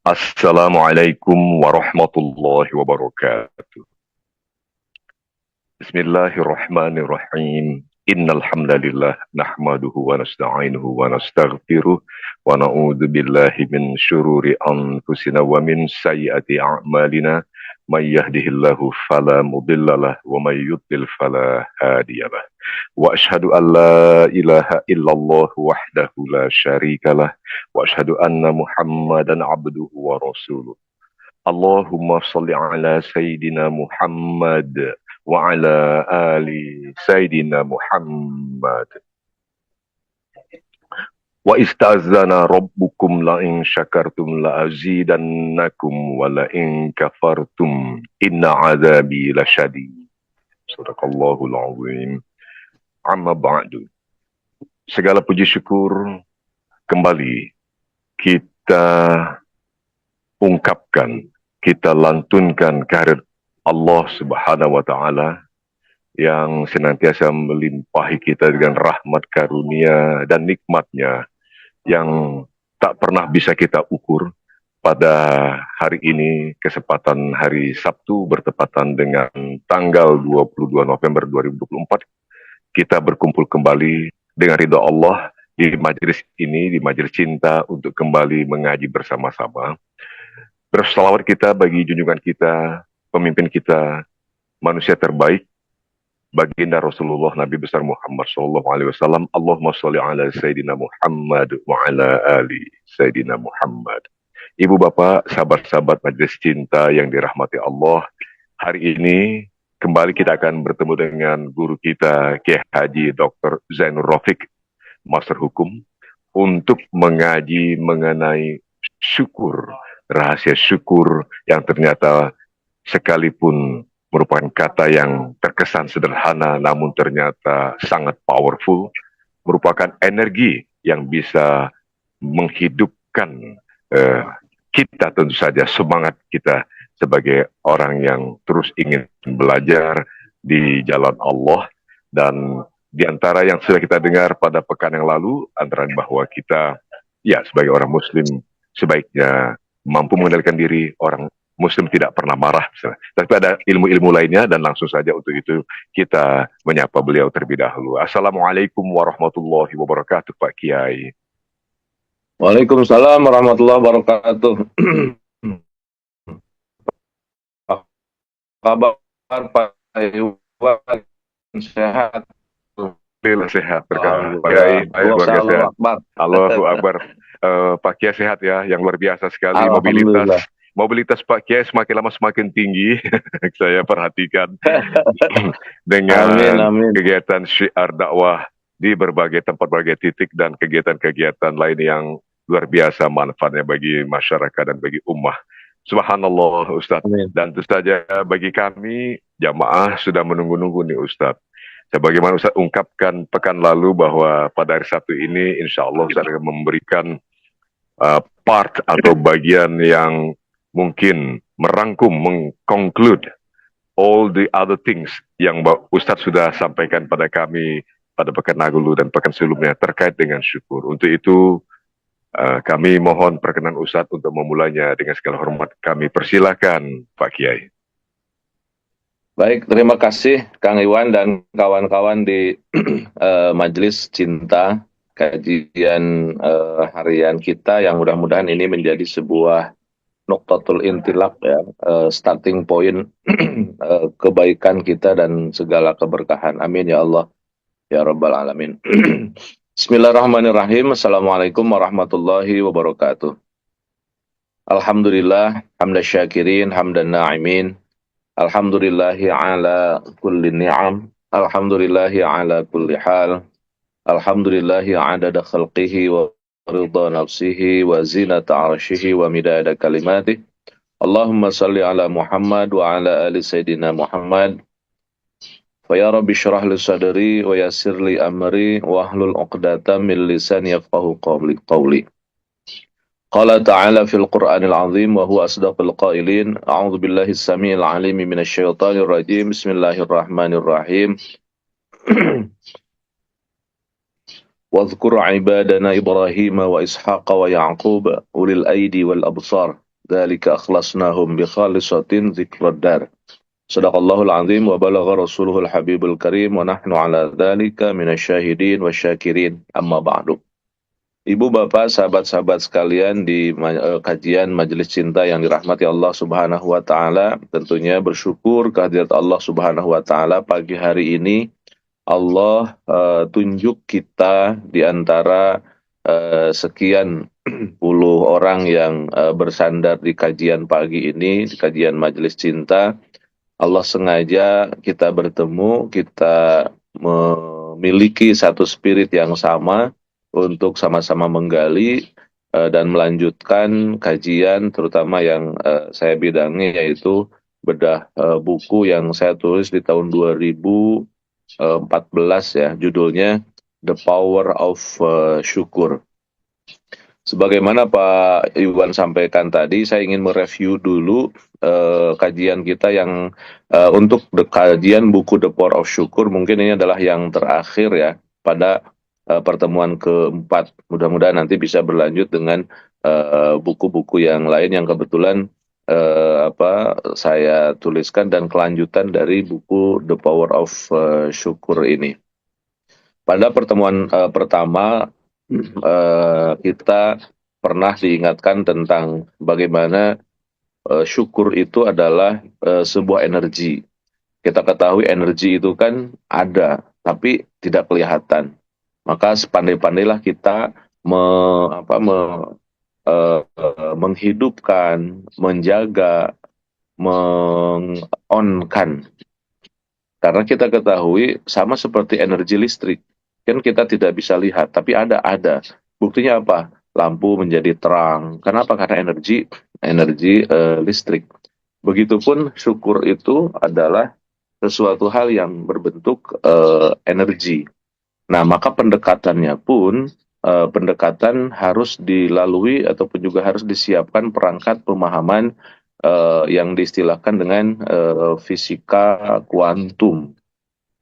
Assalamualaikum warahmatullahi wabarakatuh. Bismillahirrahmanirrahim. Innal hamdalillah nahmaduhu wa nasta'inuhu wa nastaghfiruh wa na'udzu billahi min syururi anfusina wa min sayyiati a'malina. May yahdihillahu fala mudhillalah wa may yudlil fala hadiyalah. Wa asyhadu an la ilaha illallah wahdahu la syarikalah wa asyhadu anna Muhammadan abduhu wa rasuluh. Allahumma salli ala Sayyidina Muhammad wa ala ali Sayyidina Muhammad. Wa istazana rabbukum la in syakartum la azidannakum wa la in kafartum inna azabi lasyadid. Sadaqallahul azim. Amma ba'du. Segala puji syukur kembali kita ungkapkan, kita lantunkan kehadirat Allah Subhanahu wa taala yang senantiasa melimpahi kita dengan rahmat karunia dan nikmatnya yang tak pernah bisa kita ukur. Pada hari ini, kesempatan hari Sabtu bertepatan dengan tanggal 22 November 2024, kita berkumpul kembali dengan ridha Allah di majelis ini, di majelis cinta untuk kembali mengaji bersama-sama. Berselawat kita bagi junjungan kita, pemimpin kita, manusia terbaik, baginda Rasulullah Nabi besar Muhammad SAW. Allahumma sholli ala Sayyidina Muhammad wa ala ali Sayyidina Muhammad. Ibu bapak, sahabat-sahabat majelis cinta yang dirahmati Allah, hari ini kembali kita akan bertemu dengan guru kita, Kiai Haji Dr. Zainur Rafiq, Master Hukum, untuk mengaji mengenai syukur, rahasia syukur yang ternyata sekalipun merupakan kata yang terkesan sederhana namun ternyata sangat powerful, merupakan energi yang bisa menghidupkan kita, tentu saja semangat kita sebagai orang yang terus ingin belajar di jalan Allah. Dan di antara yang sudah kita dengar pada pekan yang lalu, antara bahwa kita ya sebagai orang muslim sebaiknya mampu mengendalikan diri, orang muslim tidak pernah marah misalnya. Tapi ada ilmu-ilmu lainnya, dan langsung saja untuk itu kita menyapa beliau terlebih dahulu. Assalamualaikum warahmatullahi wabarakatuh, Pak Kiai. Waalaikumsalam warahmatullahi wabarakatuh. Apa kabar Pak Iwan? Sehat? Alhamdulillah sehat, berkah Pak Kiai, keluarga sehat. Allahu Akbar. Pak Kiai sehat ya, yang luar biasa sekali mobilitas Pak Kiai semakin lama semakin tinggi. Saya perhatikan dengan Amin. kegiatan syiar dakwah di berbagai tempat, berbagai titik, dan kegiatan-kegiatan lain yang luar biasa manfaatnya bagi masyarakat dan bagi ummah. Subhanallah Ustadz. Amin. Dan tentu saja bagi kami jamaah sudah menunggu-nunggu nih Ustadz. Sebagaimana Ustadz ungkapkan pekan lalu bahwa pada hari Sabtu ini insya Allah Ustadz akan memberikan part atau bagian yang mungkin merangkum, mengconclude all the other things yang Ustadz sudah sampaikan pada kami pada pekan lalu dan pekan sebelumnya terkait dengan syukur. Untuk itu kami mohon perkenan Ustadz untuk memulainya. Dengan segala hormat kami persilakan Pak Kiai. Baik, terima kasih Kang Iwan dan kawan-kawan di Majelis Cinta, kajian harian kita yang mudah-mudahan ini menjadi sebuah nuktatul intilak ya, starting point kebaikan kita dan segala keberkahan. Amin ya Allah ya Rabbal Alamin. Bismillahirrahmanirrahim. Assalamualaikum warahmatullahi wabarakatuh. Alhamdulillah, hamdan syakirin, hamdan na'imin. Alhamdulillahi ala kulli ni'am. Alhamdulillahi ala kulli hal. Alhamdulillahi adada khalqihi wa ridha nafsihi wa zinata arshihi wa midada kalimatih. Allahumma salli ala Muhammad wa ala ali Sayyidina Muhammad. Fa ya Rabbi syrah li sadri wa yassir li amri wa hlul uqdatan min lisani yafqahu qawli. Qala ta'ala fil Qur'anil azim wa huwa asdaqul qailin. A'udzu billahi as-sami'il 'alim minasy syaithanir rajim. Bismillahirrahmanirrahim. واذكر عبادنا إبراهيم وإسحاق ويعقوب أولي الأيدي والأبصار dzalika akhlasnahum bi khalisatin dzikrad dar. Shadaqallahul azim wa balagha rasuluhul habibul karim wa nahnu ala dzalika minasyahidin wasyakirin. Amma ba'du. Ibu bapak sahabat-sahabat sekalian di kajian Majelis Cinta yang dirahmati Allah Subhanahu wa taala, tentunya bersyukur kehadirat Allah Subhanahu wa taala pagi hari ini Allah tunjuk kita di antara sekian puluh orang yang bersandar di kajian pagi ini, di kajian Majelis Cinta. Allah sengaja kita bertemu, kita memiliki satu spirit yang sama untuk sama-sama menggali dan melanjutkan kajian, terutama yang saya bidangi, yaitu bedah buku yang saya tulis di tahun 2014 ya, judulnya The Power of Syukur. Sebagaimana Pak Iwan sampaikan tadi, saya ingin mereview dulu kajian kita yang untuk kajian buku The Power of Syukur. Mungkin ini adalah yang terakhir ya pada pertemuan keempat. Mudah-mudahan nanti bisa berlanjut dengan buku-buku yang lain yang kebetulan saya tuliskan dan kelanjutan dari buku The Power of Syukur ini. Pada pertemuan pertama kita pernah diingatkan tentang bagaimana syukur itu adalah sebuah energi. Kita ketahui energi itu kan ada, tapi tidak kelihatan. Maka sepandai-pandailah kita menghidupkan, menjaga, meng-on-kan. Karena kita ketahui sama seperti energi listrik. Kan kita tidak bisa lihat, tapi ada. Buktinya apa? Lampu menjadi terang. Kenapa? Karena energi listrik. Begitupun syukur itu adalah sesuatu hal yang berbentuk energi. Nah, maka pendekatannya pun pendekatan harus dilalui ataupun juga harus disiapkan perangkat pemahaman yang diistilahkan dengan fisika kuantum.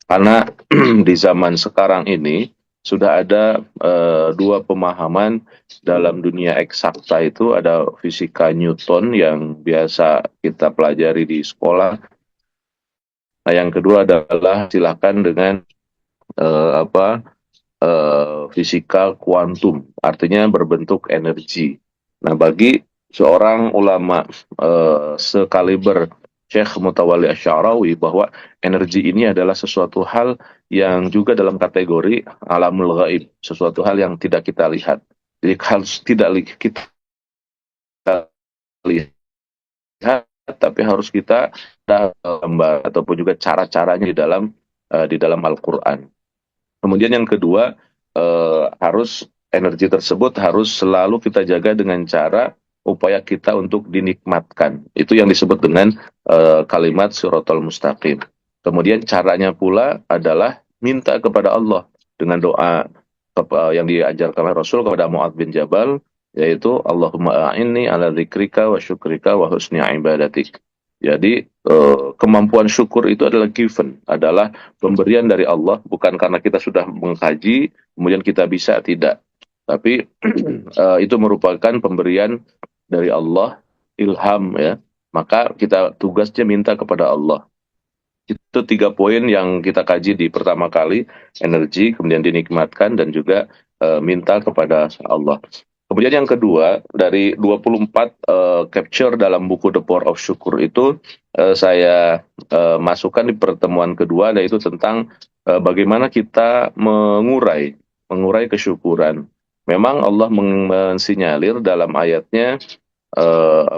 Karena di zaman sekarang ini sudah ada dua pemahaman dalam dunia eksakta, itu ada fisika Newton yang biasa kita pelajari di sekolah. Nah, yang kedua adalah silakan dengan fisika kuantum, artinya berbentuk energi. Nah, bagi seorang ulama sekaliber Syekh Mutawalli Asy-Sya'rawi, bahwa energi ini adalah sesuatu hal yang juga dalam kategori alamul ghaib, sesuatu hal yang tidak kita lihat. Jadi harus tidak kita lihat, tapi harus kita gambar ataupun juga cara-caranya di dalam Al-Qur'an. Kemudian yang kedua, harus energi tersebut harus selalu kita jaga dengan cara upaya kita untuk dinikmatkan. Itu yang disebut dengan kalimat Shiratal Mustaqim. Kemudian caranya pula adalah minta kepada Allah dengan doa yang diajarkan oleh Rasul kepada Mu'adz bin Jabal, yaitu Allahumma a'inni ala dzikrika wa syukrika wa husni ibadatik. Jadi kemampuan syukur itu adalah given, adalah pemberian dari Allah, bukan karena kita sudah mengkaji kemudian kita bisa, tidak. Tapi itu merupakan pemberian dari Allah, ilham ya. Maka kita tugasnya minta kepada Allah. Itu 3 poin yang kita kaji di pertama kali, energi, kemudian dinikmatkan, dan juga minta kepada Allah. Kemudian yang kedua, dari 24 capture dalam buku The Power of Syukur itu saya masukkan di pertemuan kedua, yaitu tentang bagaimana kita mengurai kesyukuran. Memang Allah mensinyalir dalam ayatnya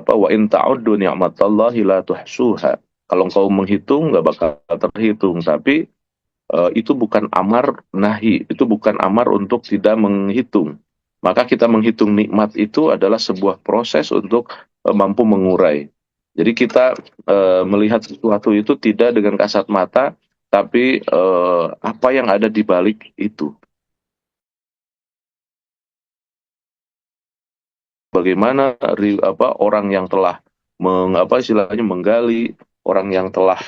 wa in ta'uddu ni'matallahi la tuhsuha. Kalau engkau menghitung nggak bakal terhitung, tapi itu bukan amar nahi, itu bukan amar untuk tidak menghitung. Maka kita menghitung nikmat itu adalah sebuah proses untuk mampu mengurai. Jadi kita melihat sesuatu itu tidak dengan kasat mata, tapi apa yang ada di balik itu. Bagaimana orang yang telah menggali, orang yang telah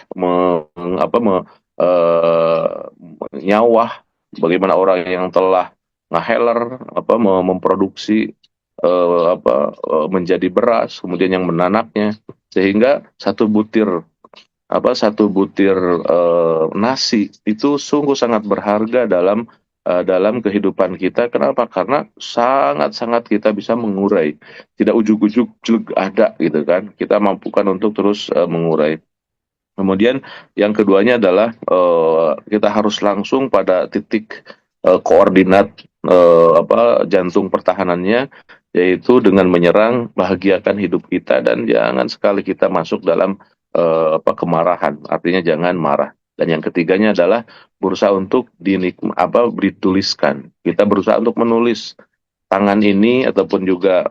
nyawah, bagaimana orang yang telah ngeheler memproduksi menjadi beras, kemudian yang menanaknya, sehingga satu butir nasi itu sungguh sangat berharga dalam kehidupan kita. Kenapa? Karena sangat-sangat kita bisa mengurai, tidak ujuk-ujuk ada gitu kan. Kita mampukan untuk terus mengurai. Kemudian yang keduanya adalah kita harus langsung pada titik koordinat jantung pertahanannya, yaitu dengan menyerang bahagiakan hidup kita, dan jangan sekali kita masuk dalam kemarahan. Artinya jangan marah. Dan yang ketiganya adalah berusaha untuk dituliskan. Kita berusaha untuk menulis tangan ini ataupun juga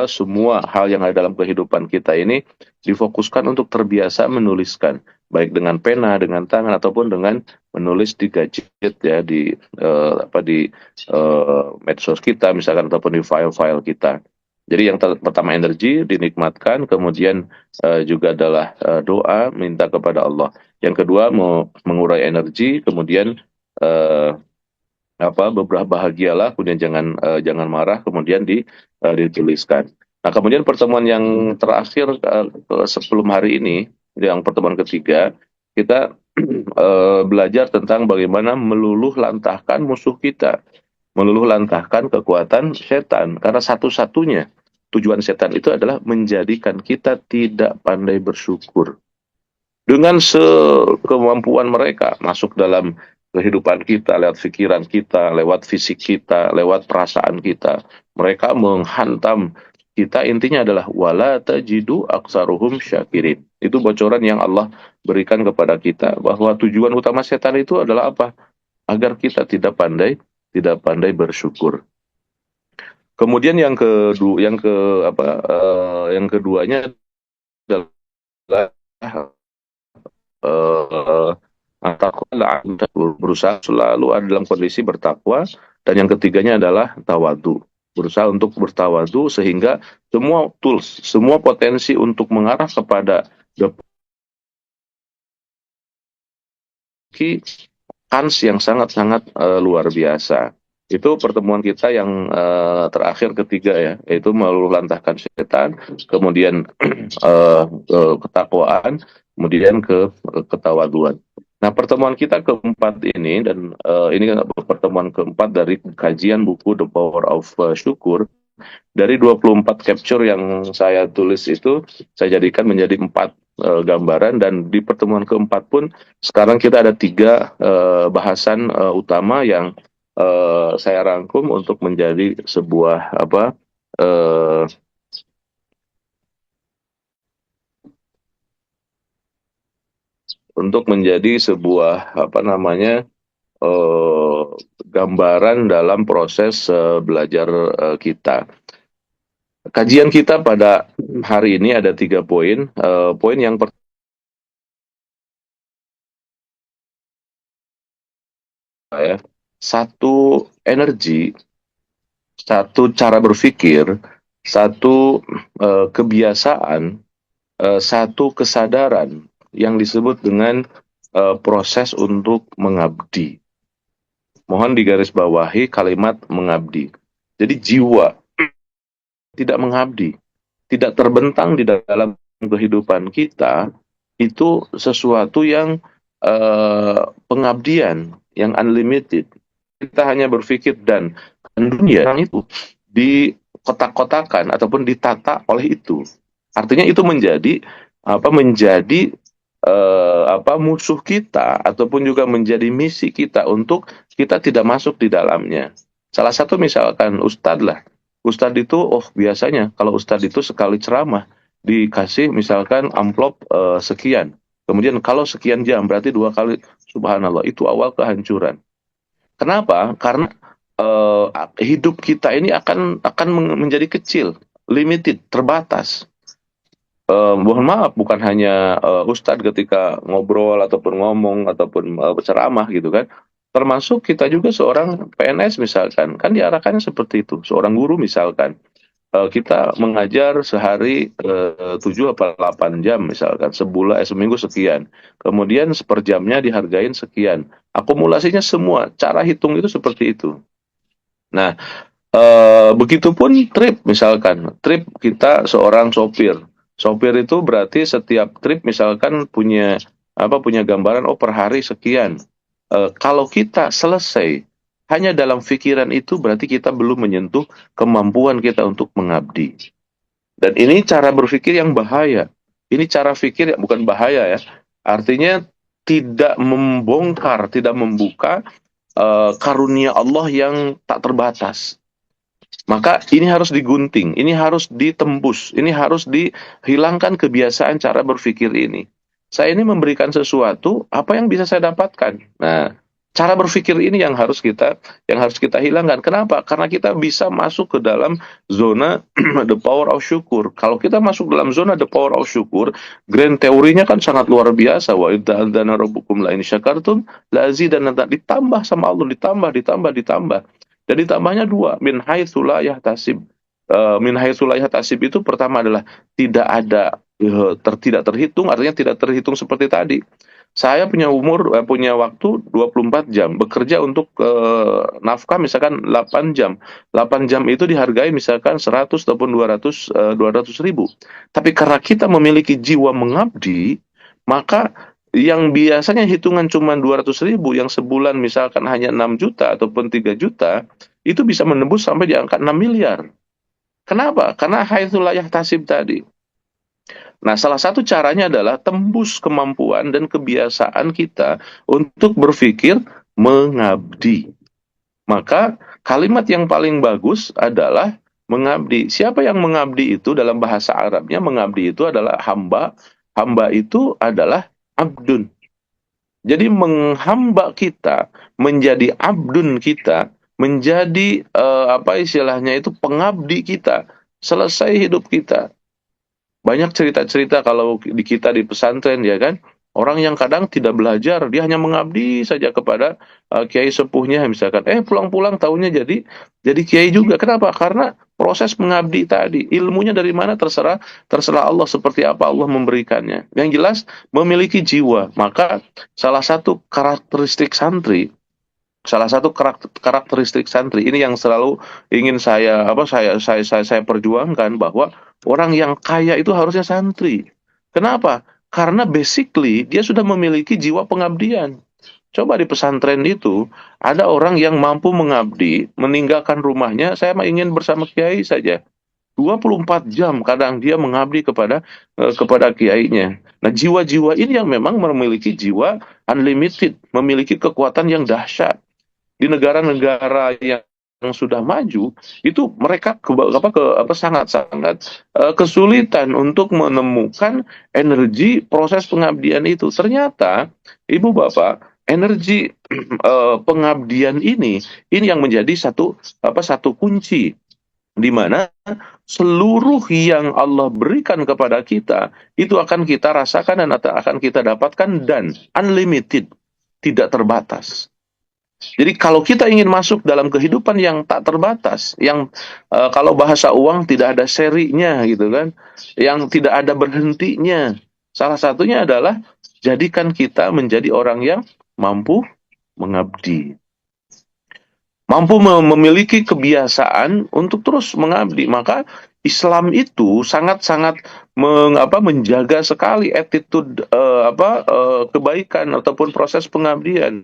semua hal yang ada dalam kehidupan kita ini difokuskan untuk terbiasa menuliskan, baik dengan pena, dengan tangan, ataupun dengan menulis di gadget ya, di medsos kita misalkan, ataupun di file-file kita. Jadi yang pertama energi dinikmatkan, kemudian juga adalah doa, minta kepada Allah. Yang kedua mengurai energi, kemudian eh, beberapa bahagialah, kemudian jangan marah, kemudian dituliskan. Nah, kemudian pertemuan yang terakhir sebelum hari ini, yang pertemuan ketiga, kita belajar tentang bagaimana meluluh lantahkan musuh kita, meluluh lantahkan kekuatan setan, karena satu-satunya tujuan setan itu adalah menjadikan kita tidak pandai bersyukur. Dengan sekemampuan mereka masuk dalam kehidupan kita, lewat pikiran kita, lewat fisik kita, lewat perasaan kita. Mereka menghantam kita, intinya adalah wala tajidu aksaruhum syakirin. Itu bocoran yang Allah berikan kepada kita, bahwa tujuan utama setan itu adalah apa? Agar kita tidak pandai bersyukur. Kemudian yang keduanya adalah eh takwa, berusaha selalu ada dalam kondisi bertakwa. Dan yang ketiganya adalah tawadu, berusaha untuk bertawadu, sehingga semua tools, semua potensi untuk mengarah kepada the kans yang sangat-sangat luar biasa. Itu pertemuan kita yang terakhir ketiga ya, yaitu meluluhlantahkan setan, kemudian ketakwaan, kemudian ketawaduan. Nah, pertemuan kita keempat ini, dan ini kan pertemuan keempat dari kajian buku The Power of Syukur. Dari 24 capture yang saya tulis itu, saya jadikan menjadi 4 gambaran, dan di pertemuan keempat pun sekarang kita ada 3 bahasan utama yang saya rangkum untuk menjadi sebuah eh, eh, gambaran dalam proses belajar kita. Kajian kita pada hari ini ada 3 poin. Poin yang pertama ya, satu energi, satu cara berpikir, satu kebiasaan, satu kesadaran yang disebut dengan proses untuk mengabdi. Mohon digarisbawahi kalimat mengabdi. Jadi jiwa tidak mengabdi, tidak terbentang di dalam kehidupan kita, itu sesuatu yang pengabdian yang unlimited. Kita hanya berpikir, dan dunia itu dikotak-kotakan ataupun ditata oleh itu. Artinya itu menjadi musuh kita, ataupun juga menjadi misi kita untuk kita tidak masuk di dalamnya. Salah satu misalkan ustadz lah. Ustadz itu, biasanya kalau ustadz itu sekali ceramah dikasih misalkan amplop sekian. Kemudian kalau sekian jam berarti 2 kali. Subhanallah, itu awal kehancuran. Kenapa? Karena hidup kita ini akan menjadi kecil, limited, terbatas. Mohon maaf, bukan hanya Ustadz ketika ngobrol ataupun ngomong ataupun berceramah gitu kan. Termasuk kita juga seorang PNS misalkan, kan diarahkannya seperti itu. Seorang guru misalkan, kita mengajar sehari 7 atau 8 jam misalkan, seminggu sekian. Kemudian seperjamnya dihargain sekian. Akumulasinya semua, cara hitung itu seperti itu. Nah, Begitupun trip, misalkan trip kita seorang sopir. Sopir itu berarti setiap trip misalkan punya gambaran, oh per hari sekian. Kalau kita selesai hanya dalam pikiran itu, berarti kita belum menyentuh kemampuan kita untuk mengabdi. Dan ini cara berpikir yang bahaya. Ini cara pikir yang bukan bahaya ya. Artinya tidak membongkar, tidak membuka karunia Allah yang tak terbatas. Maka ini harus digunting, ini harus ditembus, ini harus dihilangkan kebiasaan cara berpikir ini. Saya ini memberikan sesuatu, apa yang bisa saya dapatkan? Nah, cara berpikir ini yang harus kita hilangkan. Kenapa? Karena kita bisa masuk ke dalam zona the power of syukur. Kalau kita masuk dalam zona the power of syukur, grand teorinya kan sangat luar biasa. Wa idza adzana rabbukum la in syakartum la azidannakum, ditambah sama Allah, ditambah. Dan ditambahnya dua, min haitsu la yahtasib. Min haitsu la yahtasib itu pertama adalah tidak ada tidak terhitung, artinya tidak terhitung seperti tadi. Saya punya waktu 24 jam bekerja untuk nafkah misalkan 8 jam. 8 jam itu dihargai misalkan 100 ataupun 200 ribu. Tapi karena kita memiliki jiwa mengabdi, maka yang biasanya hitungan cuma 200 ribu, yang sebulan misalkan hanya 6 juta ataupun 3 juta, itu bisa menembus sampai di angka 6 miliar. Kenapa? Karena haitsu la yahtasib tadi. Nah, salah satu caranya adalah tembus kemampuan dan kebiasaan kita untuk berpikir mengabdi. Maka kalimat yang paling bagus adalah mengabdi. Siapa yang mengabdi itu dalam bahasa Arabnya, mengabdi itu adalah hamba. Hamba itu adalah abdun. Jadi menghamba kita, menjadi abdun kita, menjadi apa istilahnya itu pengabdi kita, selesai hidup kita. Banyak cerita-cerita kalau kita di pesantren ya kan, orang yang kadang tidak belajar, dia hanya mengabdi saja kepada kiai sepuhnya misalkan. Pulang-pulang tahunya jadi kiai juga. Kenapa? Karena proses mengabdi tadi, ilmunya dari mana terserah Allah seperti apa Allah memberikannya. Yang jelas memiliki jiwa. Maka salah satu karakteristik santri ini yang selalu ingin saya perjuangkan, bahwa orang yang kaya itu harusnya santri. Kenapa? Karena basically dia sudah memiliki jiwa pengabdian. Coba di pesantren itu ada orang yang mampu mengabdi, meninggalkan rumahnya, saya mah ingin bersama kiai saja. 24 jam kadang dia mengabdi kepada kiainya. Nah, jiwa-jiwa ini yang memang memiliki jiwa unlimited, memiliki kekuatan yang dahsyat. Di negara-negara yang sudah maju itu mereka sangat-sangat kesulitan untuk menemukan energi proses pengabdian itu. Ternyata ibu bapak, energi pengabdian ini yang menjadi satu kunci di mana seluruh yang Allah berikan kepada kita itu akan kita rasakan dan akan kita dapatkan, dan unlimited, tidak terbatas. Jadi kalau kita ingin masuk dalam kehidupan yang tak terbatas, yang kalau bahasa uang tidak ada serinya gitu kan, yang tidak ada berhentinya, salah satunya adalah jadikan kita menjadi orang yang mampu mengabdi. Mampu memiliki kebiasaan untuk terus mengabdi. Maka Islam itu sangat-sangat menjaga sekali attitude kebaikan ataupun proses pengabdian.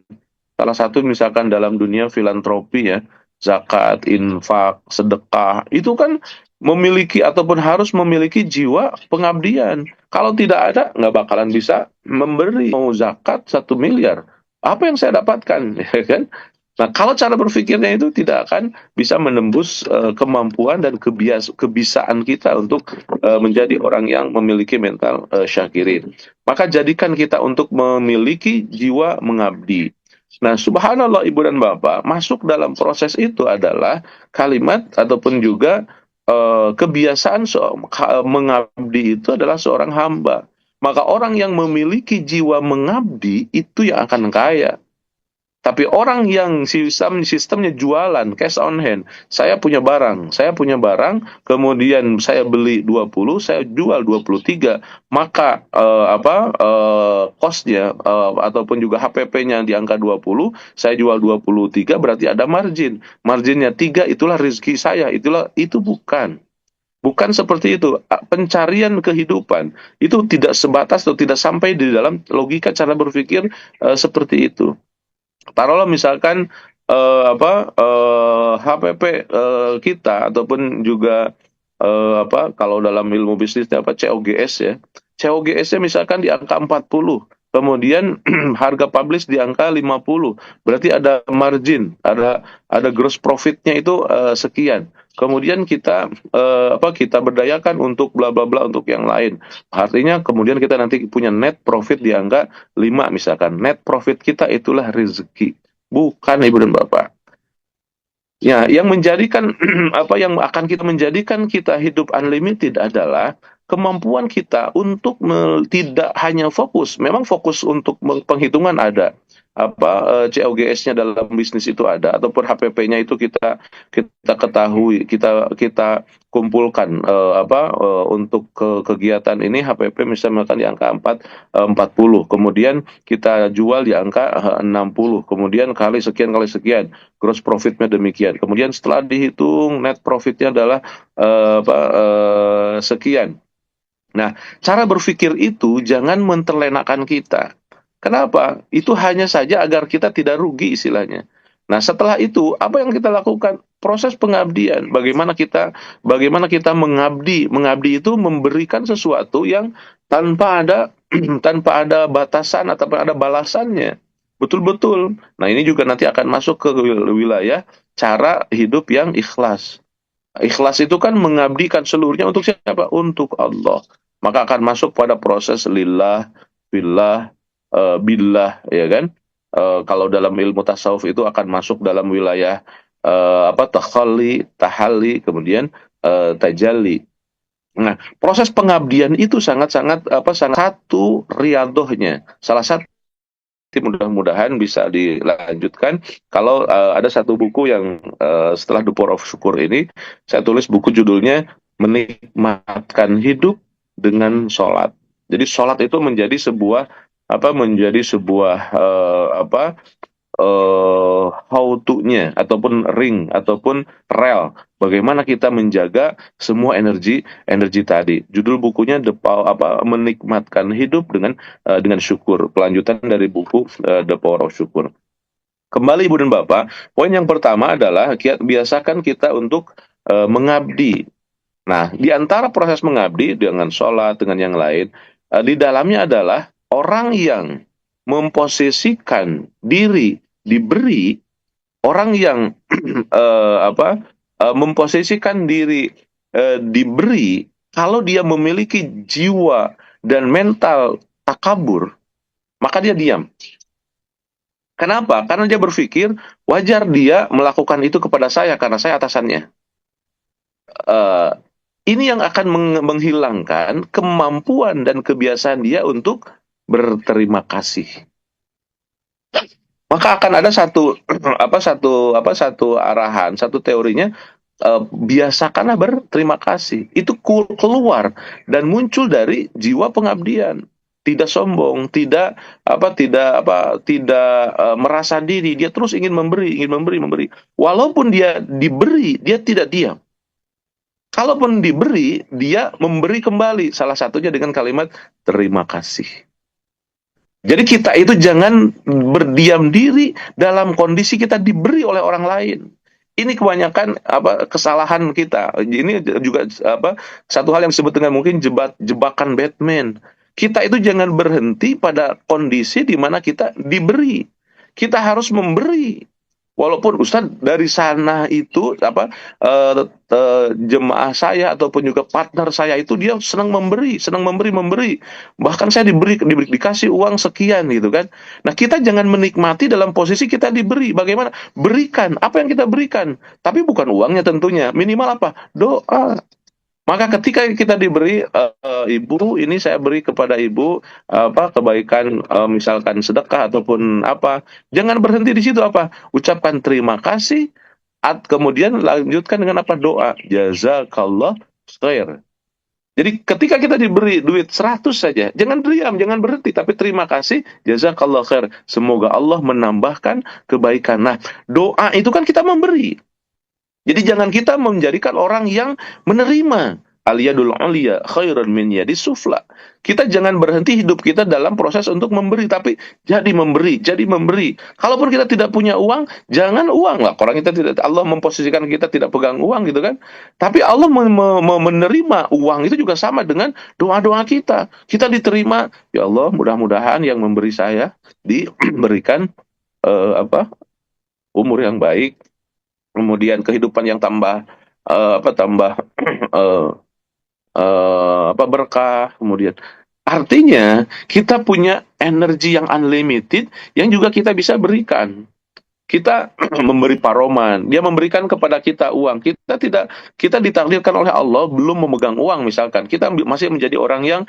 Salah satu misalkan dalam dunia filantropi ya, zakat, infak, sedekah, itu kan memiliki ataupun harus memiliki jiwa pengabdian. Kalau tidak ada, nggak bakalan bisa memberi. Mau zakat 1 miliar, apa yang saya dapatkan? Ya kan? Nah, kalau cara berpikirnya itu tidak akan bisa menembus kemampuan dan kebiasaan kita untuk menjadi orang yang memiliki mental syakirin. Maka jadikan kita untuk memiliki jiwa mengabdi. Nah, subhanallah ibu dan bapak, masuk dalam proses itu adalah kalimat ataupun juga kebiasaan mengabdi itu adalah seorang hamba. Maka orang yang memiliki jiwa mengabdi itu yang akan kaya. Tapi orang yang sistemnya jualan cash on hand, saya punya barang, kemudian saya beli 20, saya jual 23, maka cost-nya ataupun juga HPP-nya di angka 20, saya jual 23, berarti ada margin. Marginnya 3, itulah rezeki saya, itu bukan. Bukan seperti itu. Pencarian kehidupan itu tidak sebatas atau tidak sampai di dalam logika cara berpikir seperti itu. Taruhlah misalkan HPP kita ataupun juga kalau dalam ilmu bisnis apa COGS ya. COGS-nya misalkan di angka 40. Kemudian harga publish di angka 50. Berarti ada margin, ada gross profit-nya itu sekian. Kemudian kita berdayakan untuk bla bla bla untuk yang lain. Artinya kemudian kita nanti punya net profit di angka 5 misalkan. Net profit kita itulah rezeki. Bukan Ibu dan Bapak. Ya, yang menjadikan yang akan kita menjadikan kita hidup unlimited adalah kemampuan kita untuk tidak hanya fokus. Memang fokus untuk penghitungan ada. COGS-nya dalam bisnis itu ada, ataupun HPP-nya itu kita kita ketahui, kita kumpulkan untuk kegiatan ini HPP misalkan di angka 40, kemudian kita jual di angka 60, kemudian kali sekian, gross profitnya demikian. Kemudian setelah dihitung net profitnya adalah sekian. Nah, cara berpikir itu jangan menterlenakan kita. Kenapa? Itu hanya saja agar kita tidak rugi istilahnya. Nah, setelah itu apa yang kita lakukan? Proses pengabdian. Bagaimana kita mengabdi? Mengabdi itu memberikan sesuatu yang tanpa ada tanpa ada batasan atau ada balasannya. Betul-betul. Nah, ini juga nanti akan masuk ke wilayah cara hidup yang ikhlas. Ikhlas itu kan mengabdikan seluruhnya untuk siapa? Untuk Allah. Maka akan masuk pada proses lillah, billah, billah, ya kan? Kalau dalam ilmu tasawuf itu akan masuk dalam wilayah takhalli, tahalli, kemudian tajalli. Nah, proses pengabdian itu sangat-sangat sangat satu riadohnya. Salah satu mudah-mudahan bisa dilanjutkan. Kalau ada satu buku yang setelah The Power of Syukur ini, saya tulis buku judulnya Menikmatkan Hidup dengan Sholat. Jadi sholat itu menjadi sebuah how to-nya ataupun ring ataupun rel bagaimana kita menjaga semua energi tadi. Judul bukunya Menikmatkan Hidup dengan Syukur. Pelanjutan dari buku The Power of Syukur. Kembali Ibu dan Bapak, poin yang pertama adalah biasakan kita untuk mengabdi. Nah, di antara proses mengabdi dengan sholat dengan yang lain, di dalamnya adalah orang yang memposisikan diri diberi, orang yang memposisikan diri diberi, kalau dia memiliki jiwa dan mental takabur, maka dia diam. Kenapa? Karena dia berpikir wajar dia melakukan itu kepada saya karena saya atasannya. Ini yang akan menghilangkan kemampuan dan kebiasaan dia untuk berterima kasih. Maka akan ada satu arahan, satu teorinya, biasakanlah berterima kasih. Itu keluar dan muncul dari jiwa pengabdian. Tidak sombong, tidak merasa diri, dia terus ingin memberi. Walaupun dia diberi, dia tidak diam. Kalaupun diberi, dia memberi kembali. Salah satunya dengan kalimat terima kasih. Jadi kita itu jangan berdiam diri dalam kondisi kita diberi oleh orang lain. Ini kebanyakan kesalahan kita. Ini juga satu hal yang disebut dengan mungkin jebakan Batman. Kita itu jangan berhenti pada kondisi di mana kita diberi. Kita harus memberi. Walaupun Ustaz dari sana itu jemaah saya ataupun juga partner saya itu dia senang memberi. Bahkan saya dikasih uang sekian gitu kan. Nah, kita jangan menikmati dalam posisi kita diberi. Bagaimana? Berikan apa yang kita berikan, tapi bukan uangnya tentunya. Minimal apa? Doa. Maka ketika kita diberi ibu, ini saya beri kepada ibu kebaikan, misalkan sedekah ataupun apa, jangan berhenti di situ apa, ucapkan terima kasih, kemudian lanjutkan dengan apa, doa, jazakallah khair. Jadi ketika kita diberi duit 100 saja, jangan diam, jangan berhenti, tapi terima kasih, jazakallah khair. Semoga Allah menambahkan kebaikan. Nah, doa itu kan kita memberi. Jadi jangan kita menjadikan orang yang menerima. Aliyadul uliya khairan min yadis sufla. Kita jangan berhenti hidup kita dalam proses untuk memberi, tapi jadi memberi, jadi memberi. Kalaupun kita tidak punya uang, jangan uang lah. Orang kita tidak, Allah memposisikan kita tidak pegang uang gitu kan. Tapi Allah menerima uang itu juga sama dengan doa-doa kita. Kita diterima, ya Allah, mudah-mudahan yang memberi saya diberikan umur yang baik, kemudian kehidupan yang tambah tambah eh, berkah, kemudian artinya kita punya energi yang unlimited yang juga kita bisa berikan. Kita memberi paroman, dia memberikan kepada kita uang. Kita ditakdirkan oleh Allah belum memegang uang misalkan. Kita masih menjadi orang yang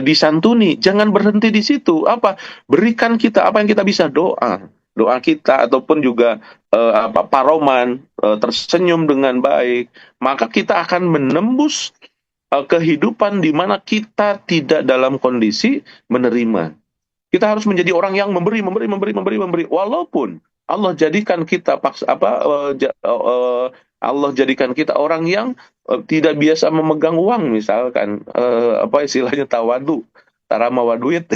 disantuni. Jangan berhenti di situ. Apa? Berikan kita apa yang kita bisa, doa. Doa kita ataupun juga paroman, tersenyum dengan baik, maka kita akan menembus kehidupan di mana kita tidak dalam kondisi menerima. Kita harus menjadi orang yang memberi, memberi, memberi, memberi, memberi. Walaupun Allah jadikan kita Allah jadikan kita orang yang tidak biasa memegang uang, misalkan apa istilahnya, tawadu, tarama waduit,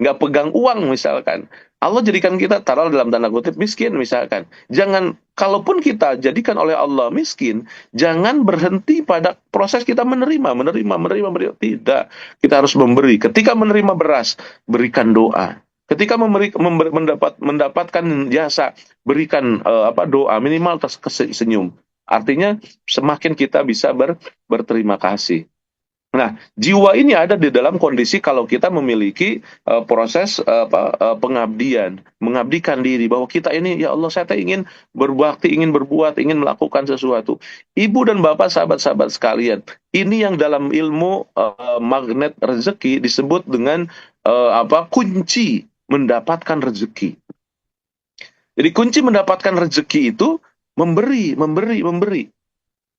nggak pegang uang misalkan. Allah jadikan kita, taruh dalam tanda kutip, miskin misalkan. Jangan, kalaupun kita jadikan oleh Allah miskin, jangan berhenti pada proses kita menerima, menerima, menerima, menerima. Tidak, kita harus memberi. Ketika menerima beras, berikan doa. Ketika mendapatkan jasa, berikan doa, minimal senyum. Artinya semakin kita bisa berterima kasih. Nah, jiwa ini ada di dalam kondisi kalau kita memiliki proses pengabdian, mengabdikan diri, bahwa kita ini, ya Allah, saya ingin berbakti, ingin berbuat, ingin melakukan sesuatu. Ibu dan bapak, sahabat-sahabat sekalian, ini yang dalam ilmu magnet rezeki disebut dengan kunci mendapatkan rezeki. Jadi kunci mendapatkan rezeki itu memberi, memberi, memberi.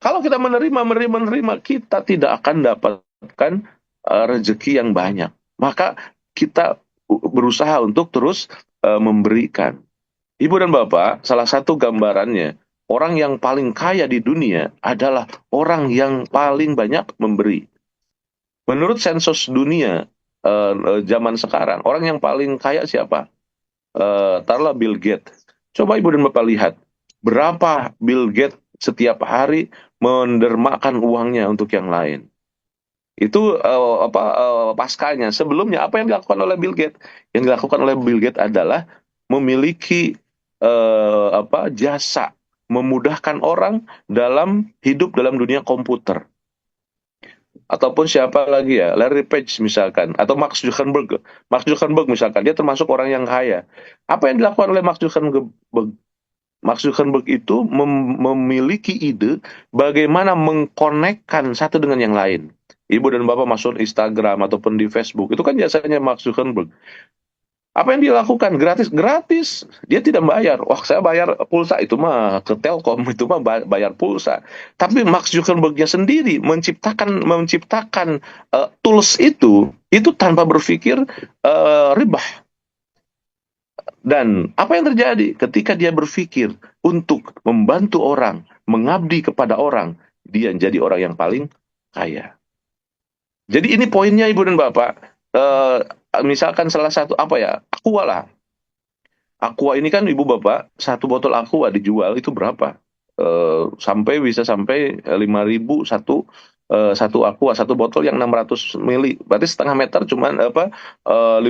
Kalau kita menerima, menerima, menerima, kita tidak akan dapatkan rezeki yang banyak. Maka kita berusaha untuk terus memberikan. Ibu dan Bapak, salah satu gambarannya, orang yang paling kaya di dunia adalah orang yang paling banyak memberi. Menurut sensus dunia zaman sekarang, orang yang paling kaya siapa? Taruhlah Bill Gates. Coba Ibu dan Bapak lihat, berapa Bill Gates setiap hari mendermakan uangnya untuk yang lain. Itu paskanya. Sebelumnya apa yang dilakukan oleh Bill Gates? Yang dilakukan oleh Bill Gates adalah memiliki jasa memudahkan orang dalam hidup dalam dunia komputer. Ataupun siapa lagi ya, Larry Page misalkan, atau Mark Zuckerberg. Mark Zuckerberg misalkan, dia termasuk orang yang kaya. Apa yang dilakukan oleh Mark Zuckerberg? Mark Zuckerberg itu memiliki ide bagaimana mengkonekkan satu dengan yang lain. Ibu dan Bapak masuk Instagram ataupun di Facebook, itu kan jasanya Mark Zuckerberg. Apa yang dilakukan? Gratis, gratis. Dia tidak bayar. Wah, saya bayar pulsa, itu mah ke Telkom, itu mah bayar pulsa. Tapi Mark Zuckerberg-nya sendiri menciptakan tools itu tanpa berpikir ribah. Dan apa yang terjadi ketika dia berpikir untuk membantu orang, mengabdi kepada orang, dia jadi orang yang paling kaya. Jadi ini poinnya, Ibu dan Bapak. Misalkan salah satu Aqua lah. Aqua ini kan, Ibu Bapak, satu botol Aqua dijual itu berapa? Bisa sampai 5.000 satu Aqua, satu botol yang 600 mili, berarti setengah meter cuman 5.000,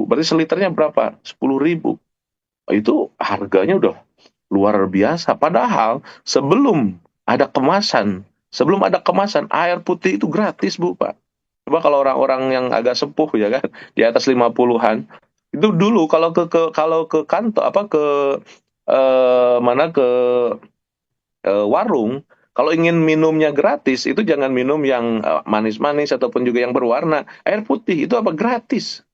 berarti seliternya berapa? 10.000. Itu harganya udah luar biasa. Padahal sebelum ada kemasan air putih itu gratis, Bu, Pak. Coba kalau orang-orang yang agak sepuh ya kan, di atas 50-an, itu dulu kalau ke kantor ke warung, Kalau ingin minumnya gratis, itu jangan minum yang manis-manis ataupun juga yang berwarna. Air putih itu apa? Gratis.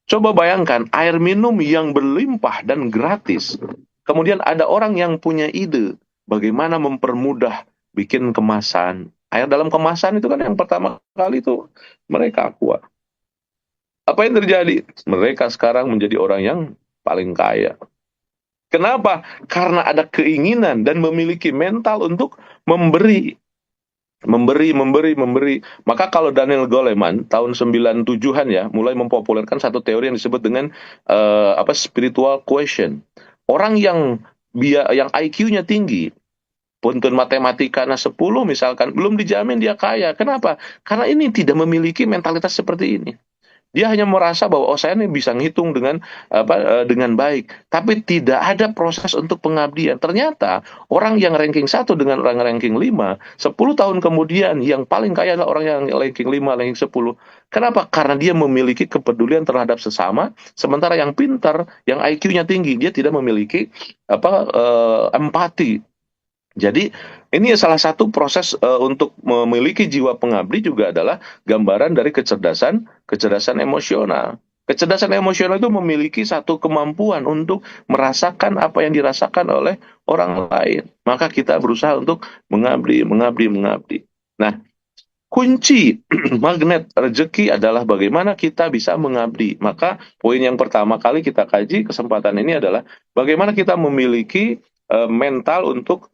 Coba bayangkan, air minum yang berlimpah dan gratis. Kemudian ada orang yang punya ide bagaimana mempermudah bikin kemasan. Air dalam kemasan itu kan yang pertama kali itu mereka Aqua. Apa yang terjadi? Mereka sekarang menjadi orang yang paling kaya. Kenapa? Karena ada keinginan dan memiliki mental untuk memberi. Memberi. Maka kalau Daniel Goleman tahun 97-an ya mulai mempopulerkan satu teori yang disebut dengan spiritual question. Orang yang IQ-nya tinggi, punten matematika 10 misalkan, belum dijamin dia kaya. Kenapa? Karena ini tidak memiliki mentalitas seperti ini. Dia hanya merasa bahwa saya nih bisa ngitung dengan baik, tapi tidak ada proses untuk pengabdian. Ternyata orang yang ranking 1 dengan orang ranking 5, 10 tahun kemudian yang paling kaya adalah orang yang ranking 5, ranking 10. Kenapa? Karena dia memiliki kepedulian terhadap sesama, sementara yang pintar, yang IQ-nya tinggi, dia tidak memiliki empati. Jadi ini salah satu proses untuk memiliki jiwa pengabdi juga adalah gambaran dari kecerdasan emosional. Kecerdasan emosional itu memiliki satu kemampuan untuk merasakan apa yang dirasakan oleh orang lain. Maka kita berusaha untuk mengabdi. Nah, kunci magnet rezeki adalah bagaimana kita bisa mengabdi. Maka poin yang pertama kali kita kaji kesempatan ini adalah bagaimana kita memiliki mental untuk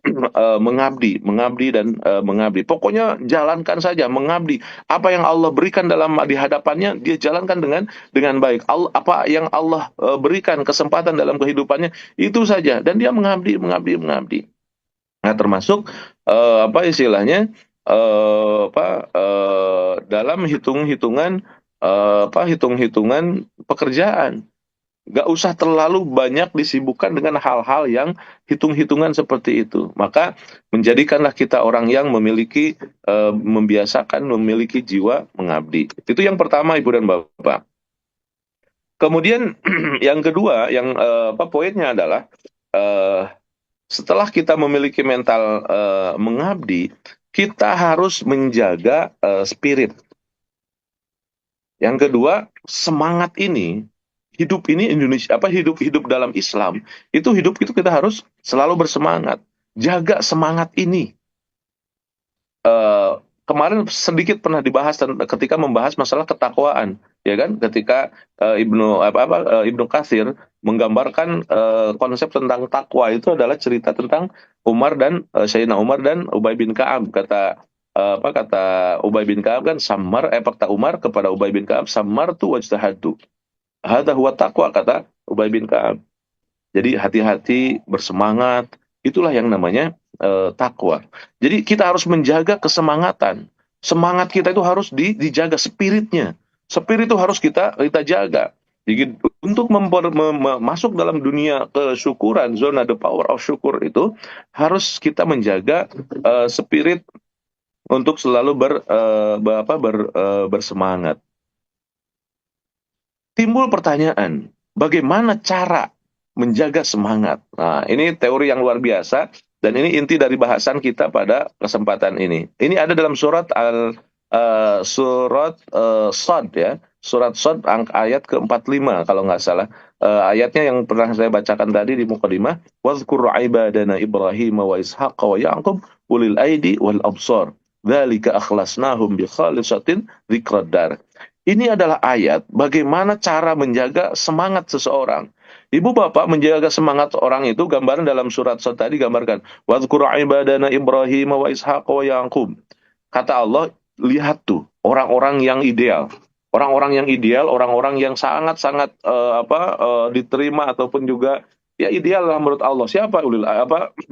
mengabdi dan mengabdi. Pokoknya jalankan saja mengabdi. Apa yang Allah berikan di hadapannya dia jalankan dengan baik. Apa yang Allah berikan kesempatan dalam kehidupannya itu saja dan dia mengabdi. Nah, termasuk apa istilahnya dalam hitung-hitungan pekerjaan. Gak usah terlalu banyak disibukkan dengan hal-hal yang hitung-hitungan seperti itu. Maka menjadikanlah kita orang yang memiliki jiwa mengabdi. Itu yang pertama, Ibu dan Bapak. Kemudian yang kedua, poinnya adalah setelah kita memiliki mental mengabdi, kita harus menjaga spirit. Yang kedua, semangat ini. Hidup ini Indonesia hidup dalam Islam itu kita harus selalu bersemangat, jaga semangat ini. Kemarin sedikit pernah dibahas ketika membahas masalah ketakwaan, ya kan? Ketika Ibnu Katsir menggambarkan konsep tentang takwa itu adalah cerita tentang Sayyidina Umar dan Ubay bin Ka'ab. Kata Ubay bin Ka'ab kan kata Umar kepada Ubay bin Ka'ab, samartu wajtahadtu. Hadza huwa taqwa, kata Ubay bin Ka'ab. Jadi hati-hati, bersemangat, itulah yang namanya takwa. Jadi kita harus menjaga kesemangatan. Semangat kita itu harus dijaga spiritnya. Spirit itu harus kita jaga. Jadi untuk masuk dalam dunia kesyukuran, zona the power of syukur itu harus kita menjaga spirit untuk selalu bersemangat. Timbul pertanyaan, bagaimana cara menjaga semangat? Nah, ini teori yang luar biasa dan ini inti dari bahasan kita pada kesempatan ini. Ini ada dalam surat Shad ya. Surat Shad ayat ke-45 kalau nggak salah. Ayatnya yang pernah saya bacakan tadi di mukadimah, "Wadhkur ibadana Ibrahim wa Ishaq wa Ya'qub ulil aidi wal absar. Dzalika akhlasnahum bi khalisatin dzikrad dar." Ini adalah ayat bagaimana cara menjaga semangat seseorang. Ibu bapak menjaga semangat orang itu gambaran dalam surat tadi gambarkan. Wadhkur ibadana Ibrahim wa Ishaq wa Yaqub. Kata Allah, lihat tuh orang-orang yang ideal. Orang-orang yang ideal, orang-orang yang sangat-sangat diterima ataupun juga ya ideal lah menurut Allah. Siapa?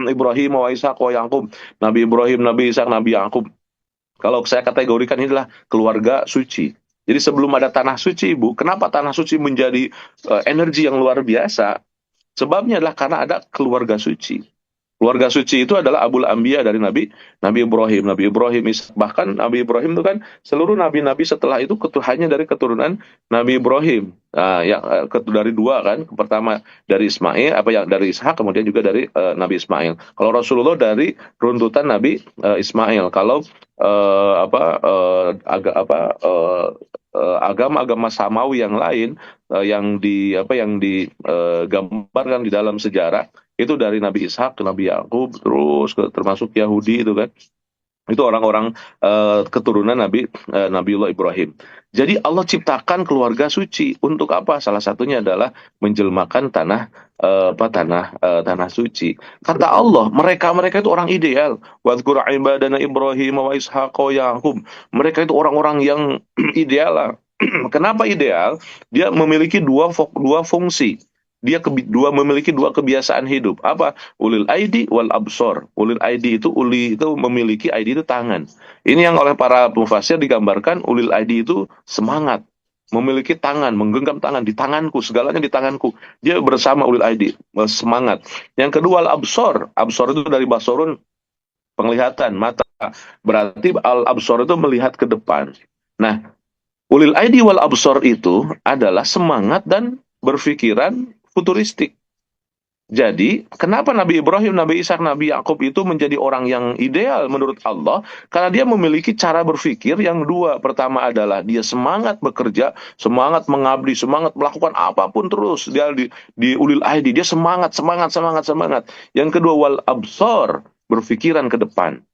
Ibrahim wa Ishaq wa Yaqub. Nabi Ibrahim, Nabi Ishaq, Nabi Yaqub. Kalau saya kategorikan ini adalah keluarga suci. Jadi sebelum ada tanah suci, Ibu, kenapa tanah suci menjadi energi yang luar biasa? Sebabnya adalah karena ada keluarga suci. Keluarga suci itu adalah Abul Anbiya dari Nabi Ibrahim. Nabi Ibrahim, bahkan Nabi Ibrahim itu kan seluruh nabi-nabi setelah itu hanya dari keturunan Nabi Ibrahim. Nah, dari dua kan, pertama dari Ismail, dari Ishak, kemudian juga dari Nabi Ismail. Kalau Rasulullah dari runtutan Nabi Ismail. Kalau agama-agama samawi yang lain yang digambarkan di dalam sejarah itu dari Nabi Ishak ke Nabi Yakub terus termasuk Yahudi itu kan itu orang-orang keturunan Nabiullah Ibrahim. Jadi Allah ciptakan keluarga suci untuk apa? Salah satunya adalah menjelmakan tanah suci. Kata Allah, mereka itu orang ideal. Wadhkur ibadana Ibrahim wa Ishaq wa Yaqub. Mereka itu orang-orang yang ideal. Kenapa ideal? Dia memiliki dua fungsi. Memiliki dua kebiasaan hidup. Apa? Ulil aidi wal absor. Ulil aidi itu memiliki aidi itu tangan. Ini yang oleh para mufasir digambarkan ulil aidi itu semangat, memiliki tangan, menggenggam tangan di tanganku, segalanya di tanganku. Dia bersama ulil aidi, semangat. Yang kedua al absor. Absor itu dari basorun, penglihatan, mata. Berarti al absor itu melihat ke depan. Nah, ulil aidi wal absor itu adalah semangat dan berpikiran futuristik. Jadi, kenapa Nabi Ibrahim, Nabi Ishak, Nabi Yakub itu menjadi orang yang ideal menurut Allah? Karena dia memiliki cara berpikir yang dua. Pertama adalah dia semangat bekerja, semangat mengabdi, semangat melakukan apapun terus. Dia di ulil aidi, dia semangat, semangat, semangat, semangat. Yang kedua, wal absor, berpikiran ke depan.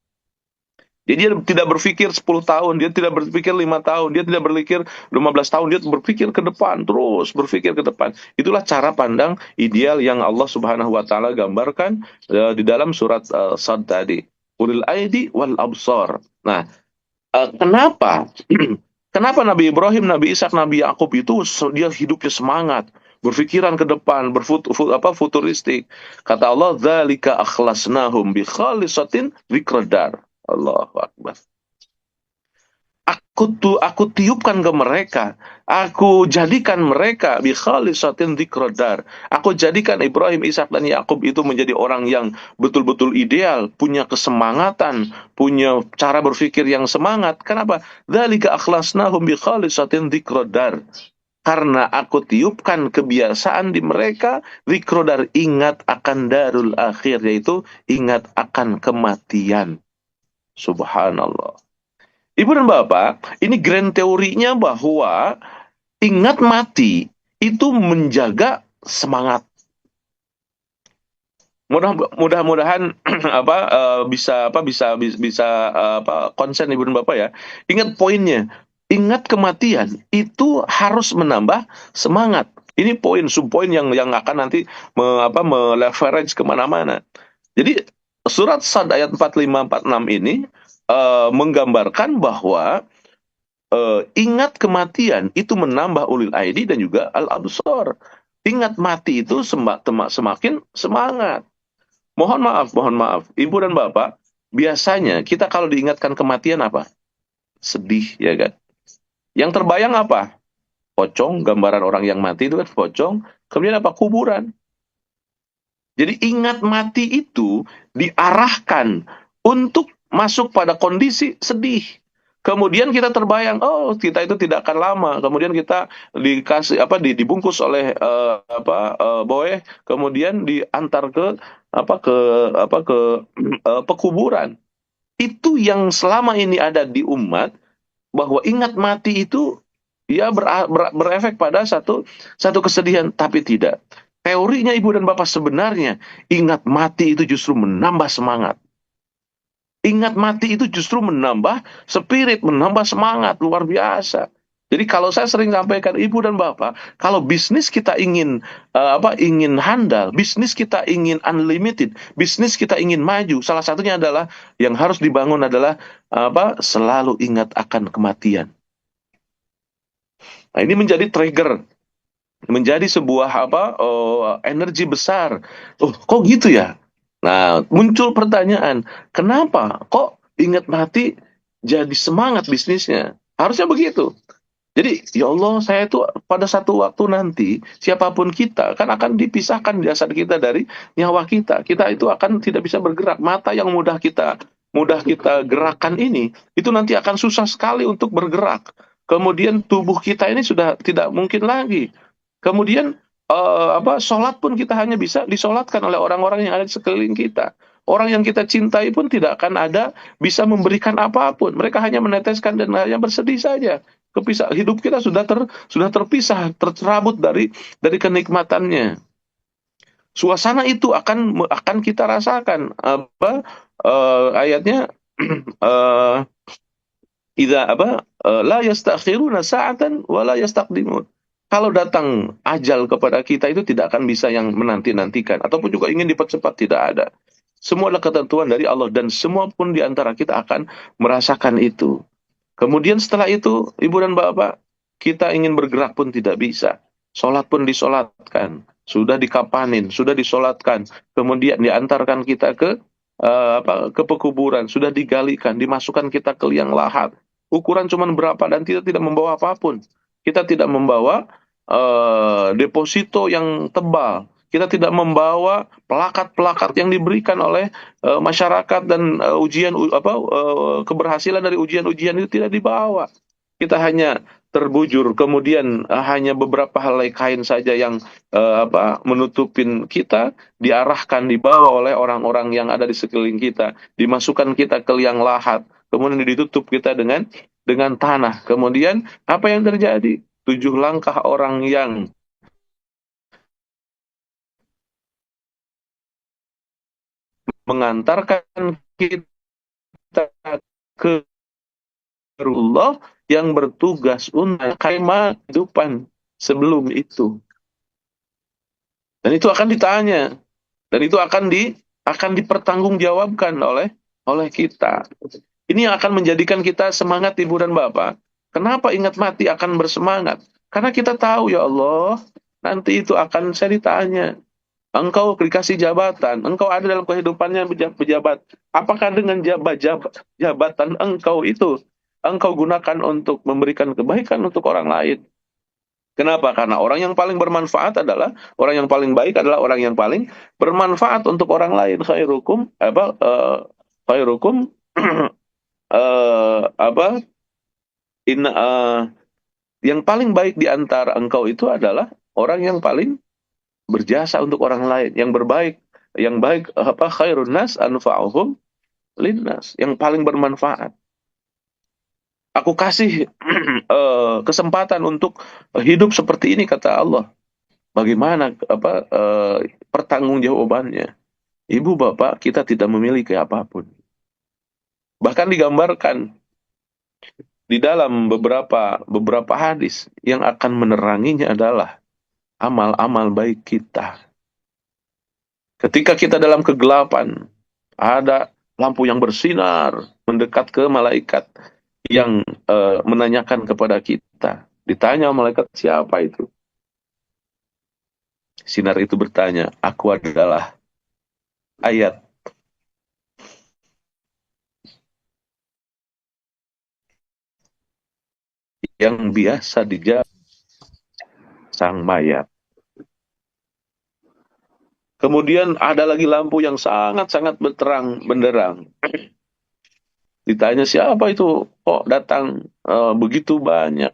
Jadi dia tidak berpikir 10 tahun, dia tidak berpikir 5 tahun, dia tidak berpikir 15 tahun, dia berpikir ke depan, terus berpikir ke depan. Itulah cara pandang ideal yang Allah Subhanahu wa taala gambarkan di dalam surat Sad tadi. Ulil aidi wal absar. Nah, kenapa? Kenapa Nabi Ibrahim, Nabi Ishak, Nabi Yakub itu dia hidupnya semangat, berpikiran ke depan, futuristik. Kata Allah, "Dzalika akhlasnahum bi khalisatin dzikradar." Allahu Akbar. Aku tiupkan ke mereka, aku jadikan mereka bi khalisatin dzikradar. Aku jadikan Ibrahim, Ishak dan Yakub itu menjadi orang yang betul-betul ideal, punya kesemangatan, punya cara berpikir yang semangat. Kenapa? Dzalika akhlasnahum bi khalisatin dzikradar. Karena aku tiupkan kebiasaan di mereka, dzikradar, ingat akan darul akhir, yaitu ingat akan kematian. Subhanallah. Ibu dan Bapak, ini grand teorinya bahwa ingat mati itu menjaga semangat. Mudah-mudahan bisa konsen Ibu dan Bapak ya. Ingat poinnya. Ingat kematian itu harus menambah semangat. Ini subpoin yang akan nanti meleverage kemana-mana. Jadi surat Sad ayat 45-46 ini menggambarkan bahwa ingat kematian itu menambah ulil aidi dan juga al-absar. Ingat mati itu semakin semangat. Mohon maaf, Ibu dan Bapak, biasanya kita kalau diingatkan kematian apa? Sedih, ya kan? Yang terbayang apa? Pocong, gambaran orang yang mati itu kan pocong. Kemudian apa? Kuburan. Jadi ingat mati itu diarahkan untuk masuk pada kondisi sedih. Kemudian kita terbayang, oh kita itu tidak akan lama. Kemudian kita dibungkus oleh boeh, kemudian diantar ke pekuburan. Itu yang selama ini ada di umat, bahwa ingat mati itu ya berefek pada satu kesedihan, tapi tidak. Teorinya Ibu dan Bapak sebenarnya ingat mati itu justru menambah semangat. Ingat mati itu justru menambah spirit, menambah semangat luar biasa. Jadi kalau saya sering sampaikan Ibu dan Bapak, kalau bisnis kita ingin handal, bisnis kita ingin unlimited, bisnis kita ingin maju, salah satunya adalah yang harus dibangun adalah selalu ingat akan kematian. Nah, ini menjadi trigger, menjadi sebuah energi besar. Oh, kok gitu ya? Nah, muncul pertanyaan, kenapa kok ingat mati jadi semangat bisnisnya? Harusnya begitu. Jadi, ya Allah, saya itu pada satu waktu nanti, siapapun kita, kan akan dipisahkan jasad kita dari nyawa kita. Kita itu akan tidak bisa bergerak. Mata yang mudah kita gerakan ini, itu nanti akan susah sekali untuk bergerak. Kemudian tubuh kita ini sudah tidak mungkin lagi. Kemudian sholat pun kita hanya bisa disolatkan oleh orang-orang yang ada di sekeliling kita. Orang yang kita cintai pun tidak akan ada bisa memberikan apapun. Mereka hanya meneteskan dan hanya bersedih saja. Hidup kita sudah terpisah, tercerabut dari kenikmatannya. Suasana itu akan kita rasakan. Ayatnya eh la yastakhiruna sa'atan wa la yastaqdimun. Kalau datang ajal kepada kita itu tidak akan bisa yang menanti-nantikan ataupun juga ingin dipercepat, tidak ada. Semua adalah ketentuan dari Allah dan semua pun di antara kita akan merasakan itu. Kemudian setelah itu, Ibu dan Bapak, kita ingin bergerak pun tidak bisa. Sholat pun disolatkan, sudah dikapanin, sudah disolatkan, kemudian diantarkan kita ke pekuburan, sudah digalikan, dimasukkan kita ke liang lahat. Ukuran cuma berapa dan kita tidak membawa apapun. Kita tidak membawa deposito yang tebal. Kita tidak membawa pelakat-pelakat yang diberikan oleh masyarakat dan keberhasilan dari ujian-ujian itu tidak dibawa. Kita hanya terbujur, kemudian hanya beberapa helai kain saja yang menutupin kita, diarahkan, dibawa oleh orang-orang yang ada di sekeliling kita, dimasukkan kita ke liang lahat, kemudian ditutup kita dengan tanah. Kemudian apa yang terjadi? 7 langkah orang yang mengantarkan kita ke Allah yang bertugas untuk kehidupan sebelum itu. Dan itu akan ditanya. Dan itu akan dipertanggungjawabkan oleh kita. Ini yang akan menjadikan kita semangat, Ibu dan Bapak. Kenapa ingat mati akan bersemangat? Karena kita tahu, ya Allah, nanti itu akan saya ditanya. Engkau dikasih jabatan, engkau ada dalam kehidupannya pejabat. Apakah dengan jabatan engkau itu, engkau gunakan untuk memberikan kebaikan untuk orang lain? Kenapa? Karena orang yang paling bermanfaat adalah orang yang paling baik adalah orang yang paling bermanfaat untuk orang lain. Khairukum apa in yang paling baik di antara engkau itu adalah orang yang paling berjasa untuk orang lain, yang baik khairun nas anfa'uhum linnas, yang paling bermanfaat. Aku kasih kesempatan untuk hidup seperti ini, kata Allah. Bagaimana pertanggungjawabannya? Ibu bapak, kita tidak memiliki apapun. Bahkan digambarkan di dalam beberapa hadis yang akan meneranginya adalah amal-amal baik kita. Ketika kita dalam kegelapan, ada lampu yang bersinar mendekat ke malaikat yang menanyakan kepada kita. Ditanya malaikat, siapa itu? Sinar itu bertanya, aku adalah ayat yang biasa dijaga sang mayat. Kemudian ada lagi lampu yang sangat-sangat berterang benderang. Ditanya, siapa itu? Kok datang begitu banyak?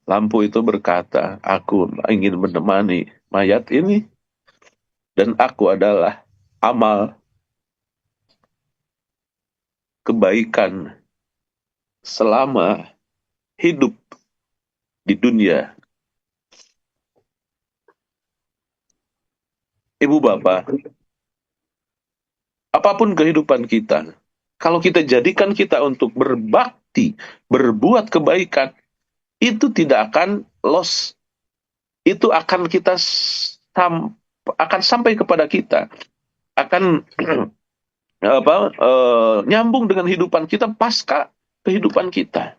Lampu itu berkata, aku ingin menemani mayat ini, dan aku adalah amal kebaikan selama hidup di dunia. Ibu bapak, apapun kehidupan kita, kalau kita jadikan kita untuk berbakti, berbuat kebaikan, itu tidak akan loss. Itu akan akan sampai kepada kita, akan nyambung dengan kehidupan kita pasca kehidupan kita.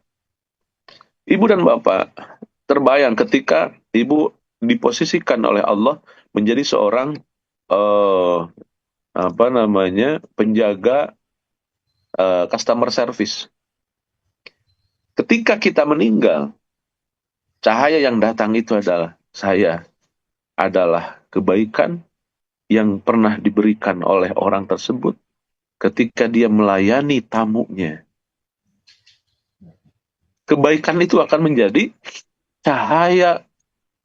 Ibu dan bapak, terbayang ketika ibu diposisikan oleh Allah menjadi seorang penjaga customer service. ketika kita meninggal, cahaya yang datang itu adalah kebaikan yang pernah diberikan oleh orang tersebut ketika dia melayani tamunya. Kebaikan itu akan menjadi cahaya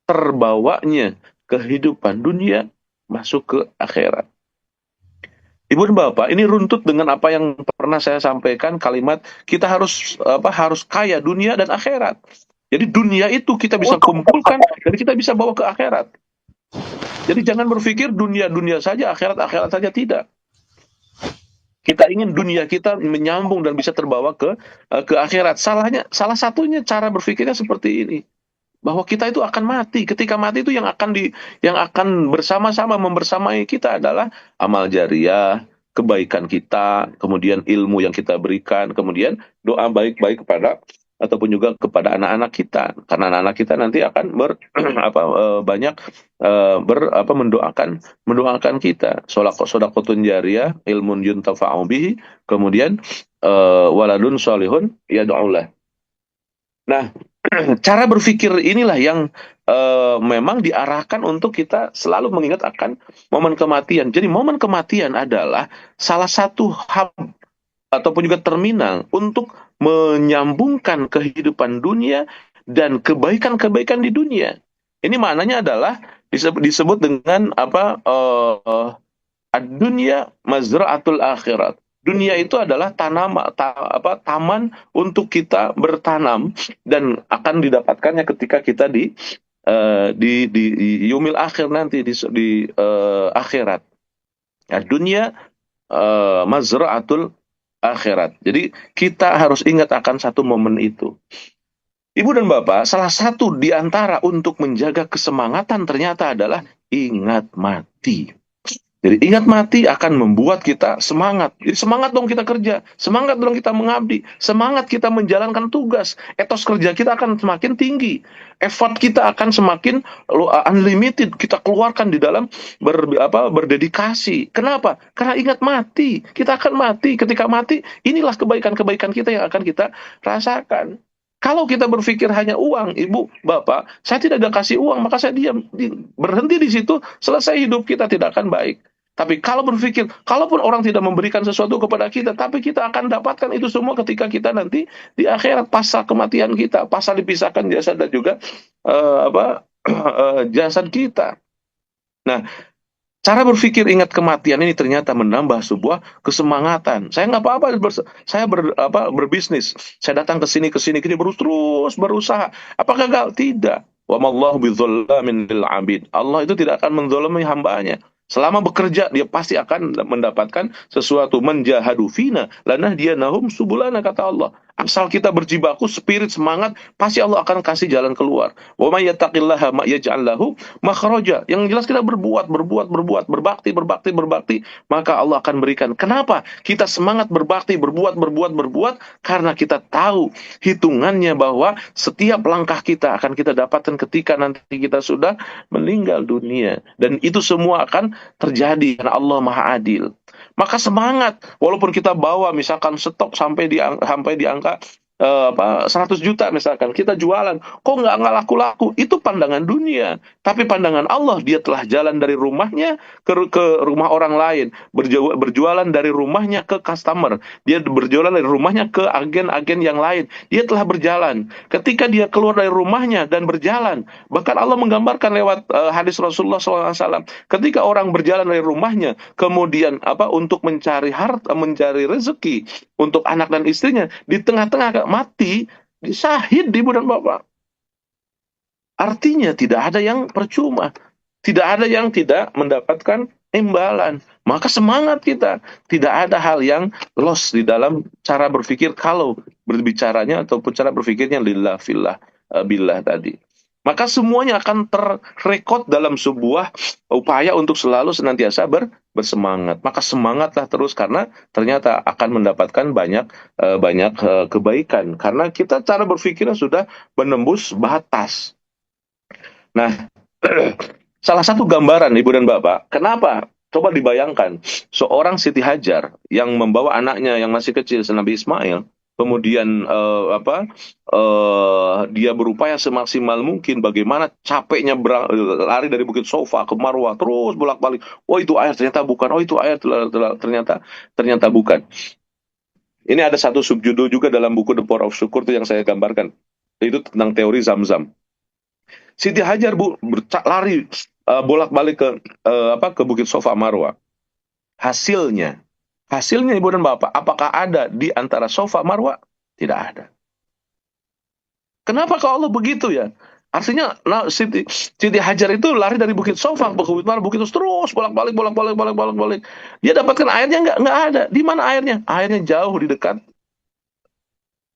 terbawanya kehidupan dunia masuk ke akhirat. Ibu dan Bapak, ini runtut dengan apa yang pernah saya sampaikan, kalimat kita harus kaya dunia dan akhirat. Jadi dunia itu kita bisa kumpulkan dan kita bisa bawa ke akhirat. Jadi jangan berpikir dunia saja, akhirat saja, tidak. Kita ingin dunia kita menyambung dan bisa terbawa ke akhirat. Salah satunya cara berpikirnya seperti ini, bahwa kita itu akan mati. Ketika mati itu yang akan bersama-sama membersamai kita adalah amal jariah, kebaikan kita, kemudian ilmu yang kita berikan, kemudian doa baik-baik ataupun juga kepada anak-anak kita, karena anak-anak kita nanti akan banyak mendoakan kita. Sodaqotun jariyah, ilmun yuntafa'u bihi, kemudian waladun solihun yad'ulah. Nah, cara berpikir inilah yang memang diarahkan untuk kita selalu mengingat akan momen kematian. Jadi momen kematian adalah salah satu hub ataupun juga terminal untuk menyambungkan kehidupan dunia dan kebaikan-kebaikan di dunia. Ini maknanya adalah disebut dengan ad-dunya mazra'atul akhirat. Dunia itu adalah taman untuk kita bertanam dan akan didapatkannya ketika kita di yumil akhir nanti di akhirat. Nah, dunia mazra'atul akhirat. Jadi kita harus ingat akan satu momen itu. Ibu dan Bapak, salah satu di antara untuk menjaga kesemangatan ternyata adalah ingat mati. Jadi ingat mati akan membuat kita semangat. Jadi semangat dong kita kerja, semangat dong kita mengabdi, semangat kita menjalankan tugas. Etos kerja kita akan semakin tinggi, effort kita akan semakin unlimited. Kita keluarkan di dalam berdedikasi. Kenapa? Karena ingat mati. Kita akan mati. Ketika mati, inilah kebaikan-kebaikan kita yang akan kita rasakan. Kalau kita berpikir hanya uang, ibu, bapak, saya tidak ada kasih uang, maka saya diam. Berhenti di situ, selesai hidup kita tidak akan baik. Tapi kalau berpikir, kalaupun orang tidak memberikan sesuatu kepada kita, tapi kita akan dapatkan itu semua ketika kita nanti di akhirat, pasca kematian kita, pasca dipisahkan jasad dan juga jasad kita. Nah, cara berpikir ingat kematian ini ternyata menambah sebuah kesemangatan. Saya nggak apa-apa, saya berbisnis. Saya datang ke sini, terus berusaha. Apakah gagal? Tidak. Wa mallahu bidzalamin lil abid. Allah itu tidak akan menzalimi hambanya. Selama bekerja, dia pasti akan mendapatkan sesuatu. Menjahadu fina lanahdiyanahum subulana, kata Allah. Asal kita berjibaku, spirit, semangat, pasti Allah akan kasih jalan keluar. Wa may yattaqillaha yaj'al lahu makhraja. Yang jelas kita berbuat, berbakti, maka Allah akan berikan. Kenapa? Kita semangat berbakti, berbuat, karena kita tahu hitungannya bahwa setiap langkah kita akan kita dapatkan ketika nanti kita sudah meninggal dunia. Dan itu semua akan terjadi karena Allah Maha Adil. Maka semangat, walaupun kita bawa misalkan stok sampai di angka 100 juta misalkan, kita jualan, kok nggak laku-laku? Itu pandangan dunia. Tapi pandangan Allah, dia telah jalan dari rumahnya ke rumah orang lain, berjualan dari rumahnya ke customer, dia berjualan dari rumahnya ke agen-agen yang lain. Dia telah berjalan. Ketika dia keluar dari rumahnya dan berjalan, bahkan Allah menggambarkan lewat hadis Rasulullah SAW, ketika orang berjalan dari rumahnya, kemudian untuk mencari harta, mencari rezeki untuk anak dan istrinya, di tengah-tengah mati, disahid, ibu dan bapak. Artinya tidak ada yang percuma, tidak ada yang tidak mendapatkan imbalan. Maka semangat kita, tidak ada hal yang loss di dalam cara berpikir kalau berbicaranya ataupun cara berpikirnya lillah fillah billah tadi. Maka semuanya akan terrekod dalam sebuah upaya untuk selalu senantiasa bersemangat. Maka semangatlah terus, karena ternyata akan mendapatkan banyak kebaikan. Karena kita cara berpikirnya sudah menembus batas. Nah, salah satu gambaran ibu dan bapak, kenapa? Coba dibayangkan, seorang Siti Hajar yang membawa anaknya yang masih kecil, Nabi Ismail, kemudian dia berupaya semaksimal mungkin bagaimana capeknya lari dari Bukit Sofa ke Marwah terus bolak-balik. Oh itu air ternyata bukan. Oh itu air ternyata ternyata bukan. Ini ada satu subjudul juga dalam buku The Power of Syukur itu yang saya gambarkan. Itu tentang teori Zam-Zam. Siti Hajar lari bolak-balik ke Bukit Sofa Marwah. Hasilnya, hasilnya Ibu dan Bapak, apakah ada di antara Sofa Marwah? Tidak ada. Kenapa kalau Allah begitu ya? Artinya Siti Hajar itu lari dari Bukit Sofa ke Bukit Marwah, Bukit terus bolak-balik bolak-balik bolak-balik. Dia dapatkan airnya nggak ada. Di mana airnya? Airnya jauh di dekat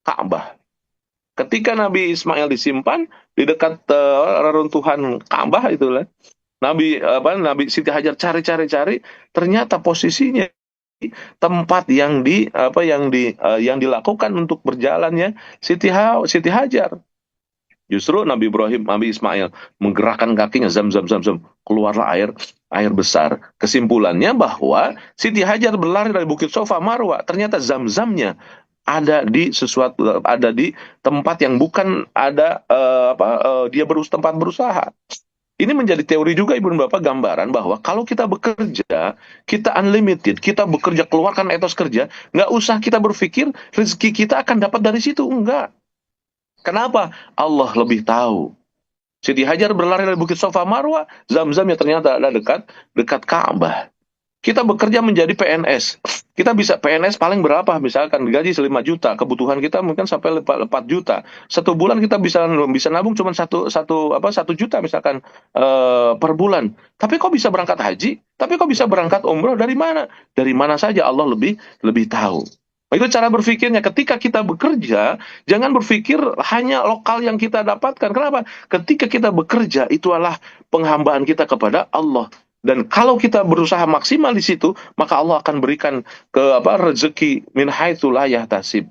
Ka'bah. Ketika Nabi Ismail disimpan di dekat reruntuhan Ka'bah itulah. Nabi Siti Hajar cari-cari-cari, ternyata posisinya tempat yang dilakukan untuk berjalannya Siti Hajar. Justru Nabi Ibrahim, Nabi Ismail menggerakkan kakinya, zam zam zam zam, keluarlah air besar. Kesimpulannya bahwa Siti Hajar berlari dari Bukit Sofa Marwa, ternyata zam-zamnya ada di tempat yang bukan ada dia tempat berusaha. Ini menjadi teori juga Ibu dan Bapak, gambaran bahwa kalau kita bekerja, kita unlimited, kita bekerja, keluarkan etos kerja, nggak usah kita berpikir rezeki kita akan dapat dari situ, enggak. Kenapa? Allah lebih tahu. Siti Hajar berlari dari Bukit Sofa Marwa, zam-zamnya ternyata ada dekat Ka'bah. Kita bekerja menjadi PNS. Kita bisa PNS paling berapa? Misalkan gaji 5 juta, kebutuhan kita mungkin sampai 4 juta. Satu bulan kita bisa nabung cuma satu juta misalkan per bulan. Tapi kok bisa berangkat haji? Tapi kok bisa berangkat umroh? Dari mana? Dari mana saja Allah lebih tahu. Itu cara berpikirnya. Ketika kita bekerja, jangan berpikir hanya lokal yang kita dapatkan. Kenapa? Ketika kita bekerja, itu adalah penghambaan kita kepada Allah. Dan kalau kita berusaha maksimal di situ, maka Allah akan berikan rezeki min haitsu la yahtasib.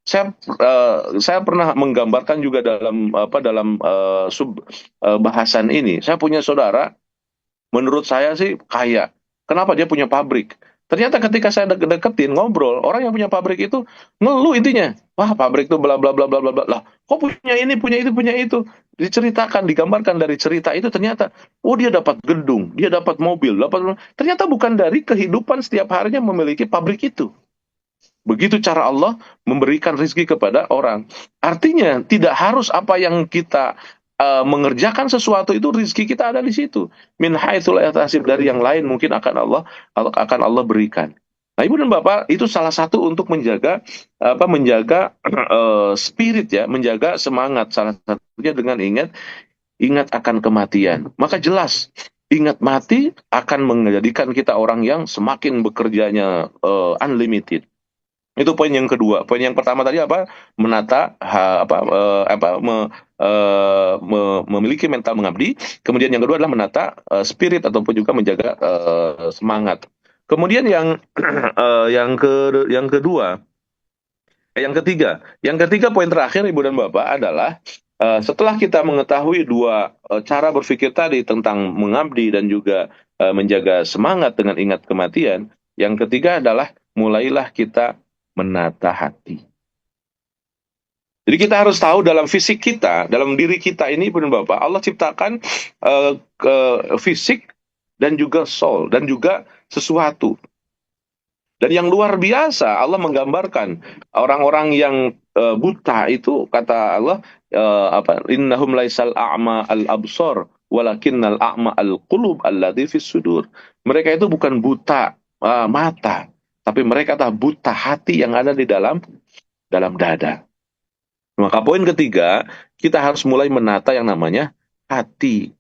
Saya pernah menggambarkan juga dalam bahasan ini. Saya punya saudara, menurut saya sih kaya. Kenapa? Dia punya pabrik. Ternyata ketika saya deketin ngobrol, orang yang punya pabrik itu ngeluh intinya. Wah, pabrik itu bla bla bla bla bla bla. Lah, kok punya ini, punya itu, punya itu. Diceritakan, digambarkan dari cerita itu ternyata, oh dia dapat gedung, dia dapat mobil, ternyata bukan dari kehidupan setiap harinya memiliki pabrik itu. Begitu cara Allah memberikan rezeki kepada orang. Artinya tidak harus apa yang kita mengerjakan sesuatu itu rezeki kita ada di situ. Min haitsu la yahtasib, dari yang lain mungkin akan Allah berikan. Nah, Ibu dan Bapak, itu salah satu untuk menjaga spirit ya, menjaga semangat, salah satunya dengan ingat akan kematian. Maka jelas ingat mati akan menjadikan kita orang yang semakin bekerjanya unlimited. Itu poin yang kedua. Poin yang pertama tadi apa? Menata memiliki mental mengabdi. Kemudian yang kedua adalah menata spirit ataupun juga menjaga semangat. Kemudian yang kedua, yang ketiga poin terakhir Ibu dan Bapak adalah setelah kita mengetahui dua cara berpikir tadi tentang mengabdi dan juga menjaga semangat dengan ingat kematian, yang ketiga adalah mulailah kita menata hati. Jadi kita harus tahu dalam fisik kita, dalam diri kita ini, Ibu dan Bapak, Allah ciptakan fisik dan juga soul, dan juga sesuatu. Dan yang luar biasa, Allah menggambarkan orang-orang yang buta itu, kata Allah, innahum laisal a'ma al-absor, walakinnal a'ma al-qulub alladhi fis sudur. Mereka itu bukan buta mata, tapi mereka adalah buta hati yang ada di dalam dada. Maka poin ketiga, kita harus mulai menata yang namanya hati.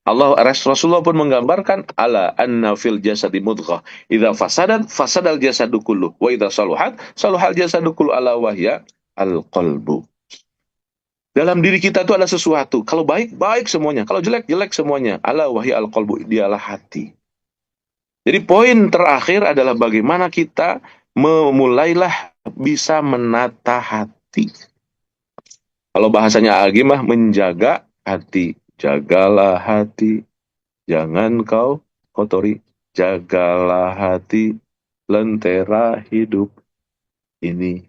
Rasulullah pun menggambarkan ala anna fil jasadi mudghah idza fasadal jasadu kullu wa idza saluhal jasadu kullu ala wahya al qalbu. Dalam diri kita itu ada sesuatu. Kalau baik, baik semuanya. Kalau jelek, jelek semuanya. Ala wahya al qalbu, dialah hati. Jadi poin terakhir adalah bagaimana kita mulailah bisa menata hati. Kalau bahasanya Al-Ghimah, menjaga hati. Jagalah hati, jangan kau kotori. Jagalah hati, lentera hidup ini.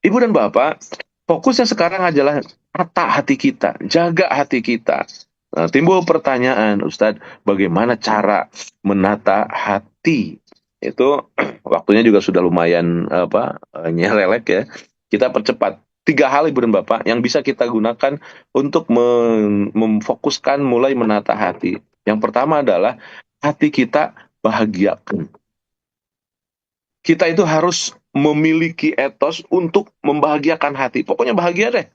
Ibu dan Bapak, fokusnya sekarang adalah tata hati kita, jaga hati kita. Nah, timbul pertanyaan, Ustadz, bagaimana cara menata hati? Itu waktunya juga sudah lumayan nyelelek ya. Kita percepat. Tiga hal Ibu dan Bapak yang bisa kita gunakan untuk memfokuskan mulai menata hati. Yang pertama adalah hati kita bahagiakan. Kita itu harus memiliki etos untuk membahagiakan hati. Pokoknya bahagia deh.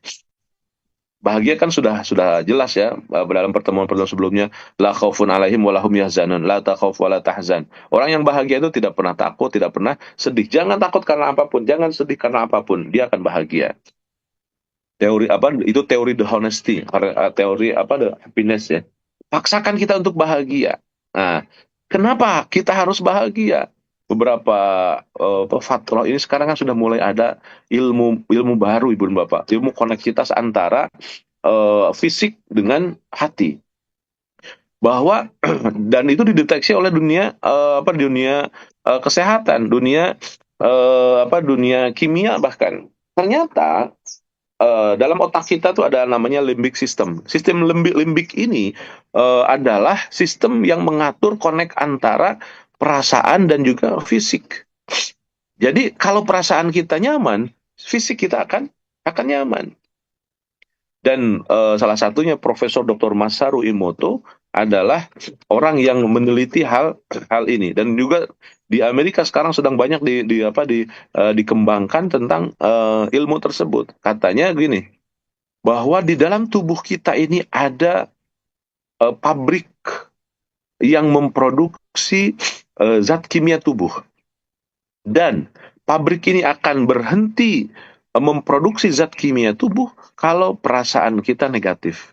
Bahagia kan sudah jelas ya dalam pertemuan-pertemuan sebelumnya, la khaufun alaihim wa lahum yahzanun, la takhauf wa la tahzan. Orang yang bahagia itu tidak pernah takut, tidak pernah sedih. Jangan takut karena apapun, jangan sedih karena apapun, dia akan bahagia. Teori apa itu, teori the honesty, teori apa, the happiness ya. Paksakan kita untuk bahagia. Nah, kenapa kita harus bahagia? Beberapa fatrah ini sekarang kan sudah mulai ada ilmu ilmu baru Ibu dan Bapak, ilmu koneksitas antara fisik dengan hati, bahwa dan itu dideteksi oleh dunia dunia kesehatan, dunia dunia kimia bahkan. Ternyata dalam otak kita tuh ada namanya limbic system. Sistem limbik ini adalah sistem yang mengatur konek antara perasaan dan juga fisik. Jadi kalau perasaan kita nyaman, fisik kita akan nyaman. Dan salah satunya Profesor Dr. Masaru Emoto adalah orang yang meneliti hal hal ini, dan juga di Amerika sekarang sedang banyak dikembangkan tentang ilmu tersebut. Katanya gini, bahwa di dalam tubuh kita ini ada pabrik yang memproduksi zat kimia tubuh, dan pabrik ini akan berhenti memproduksi zat kimia tubuh kalau perasaan kita negatif.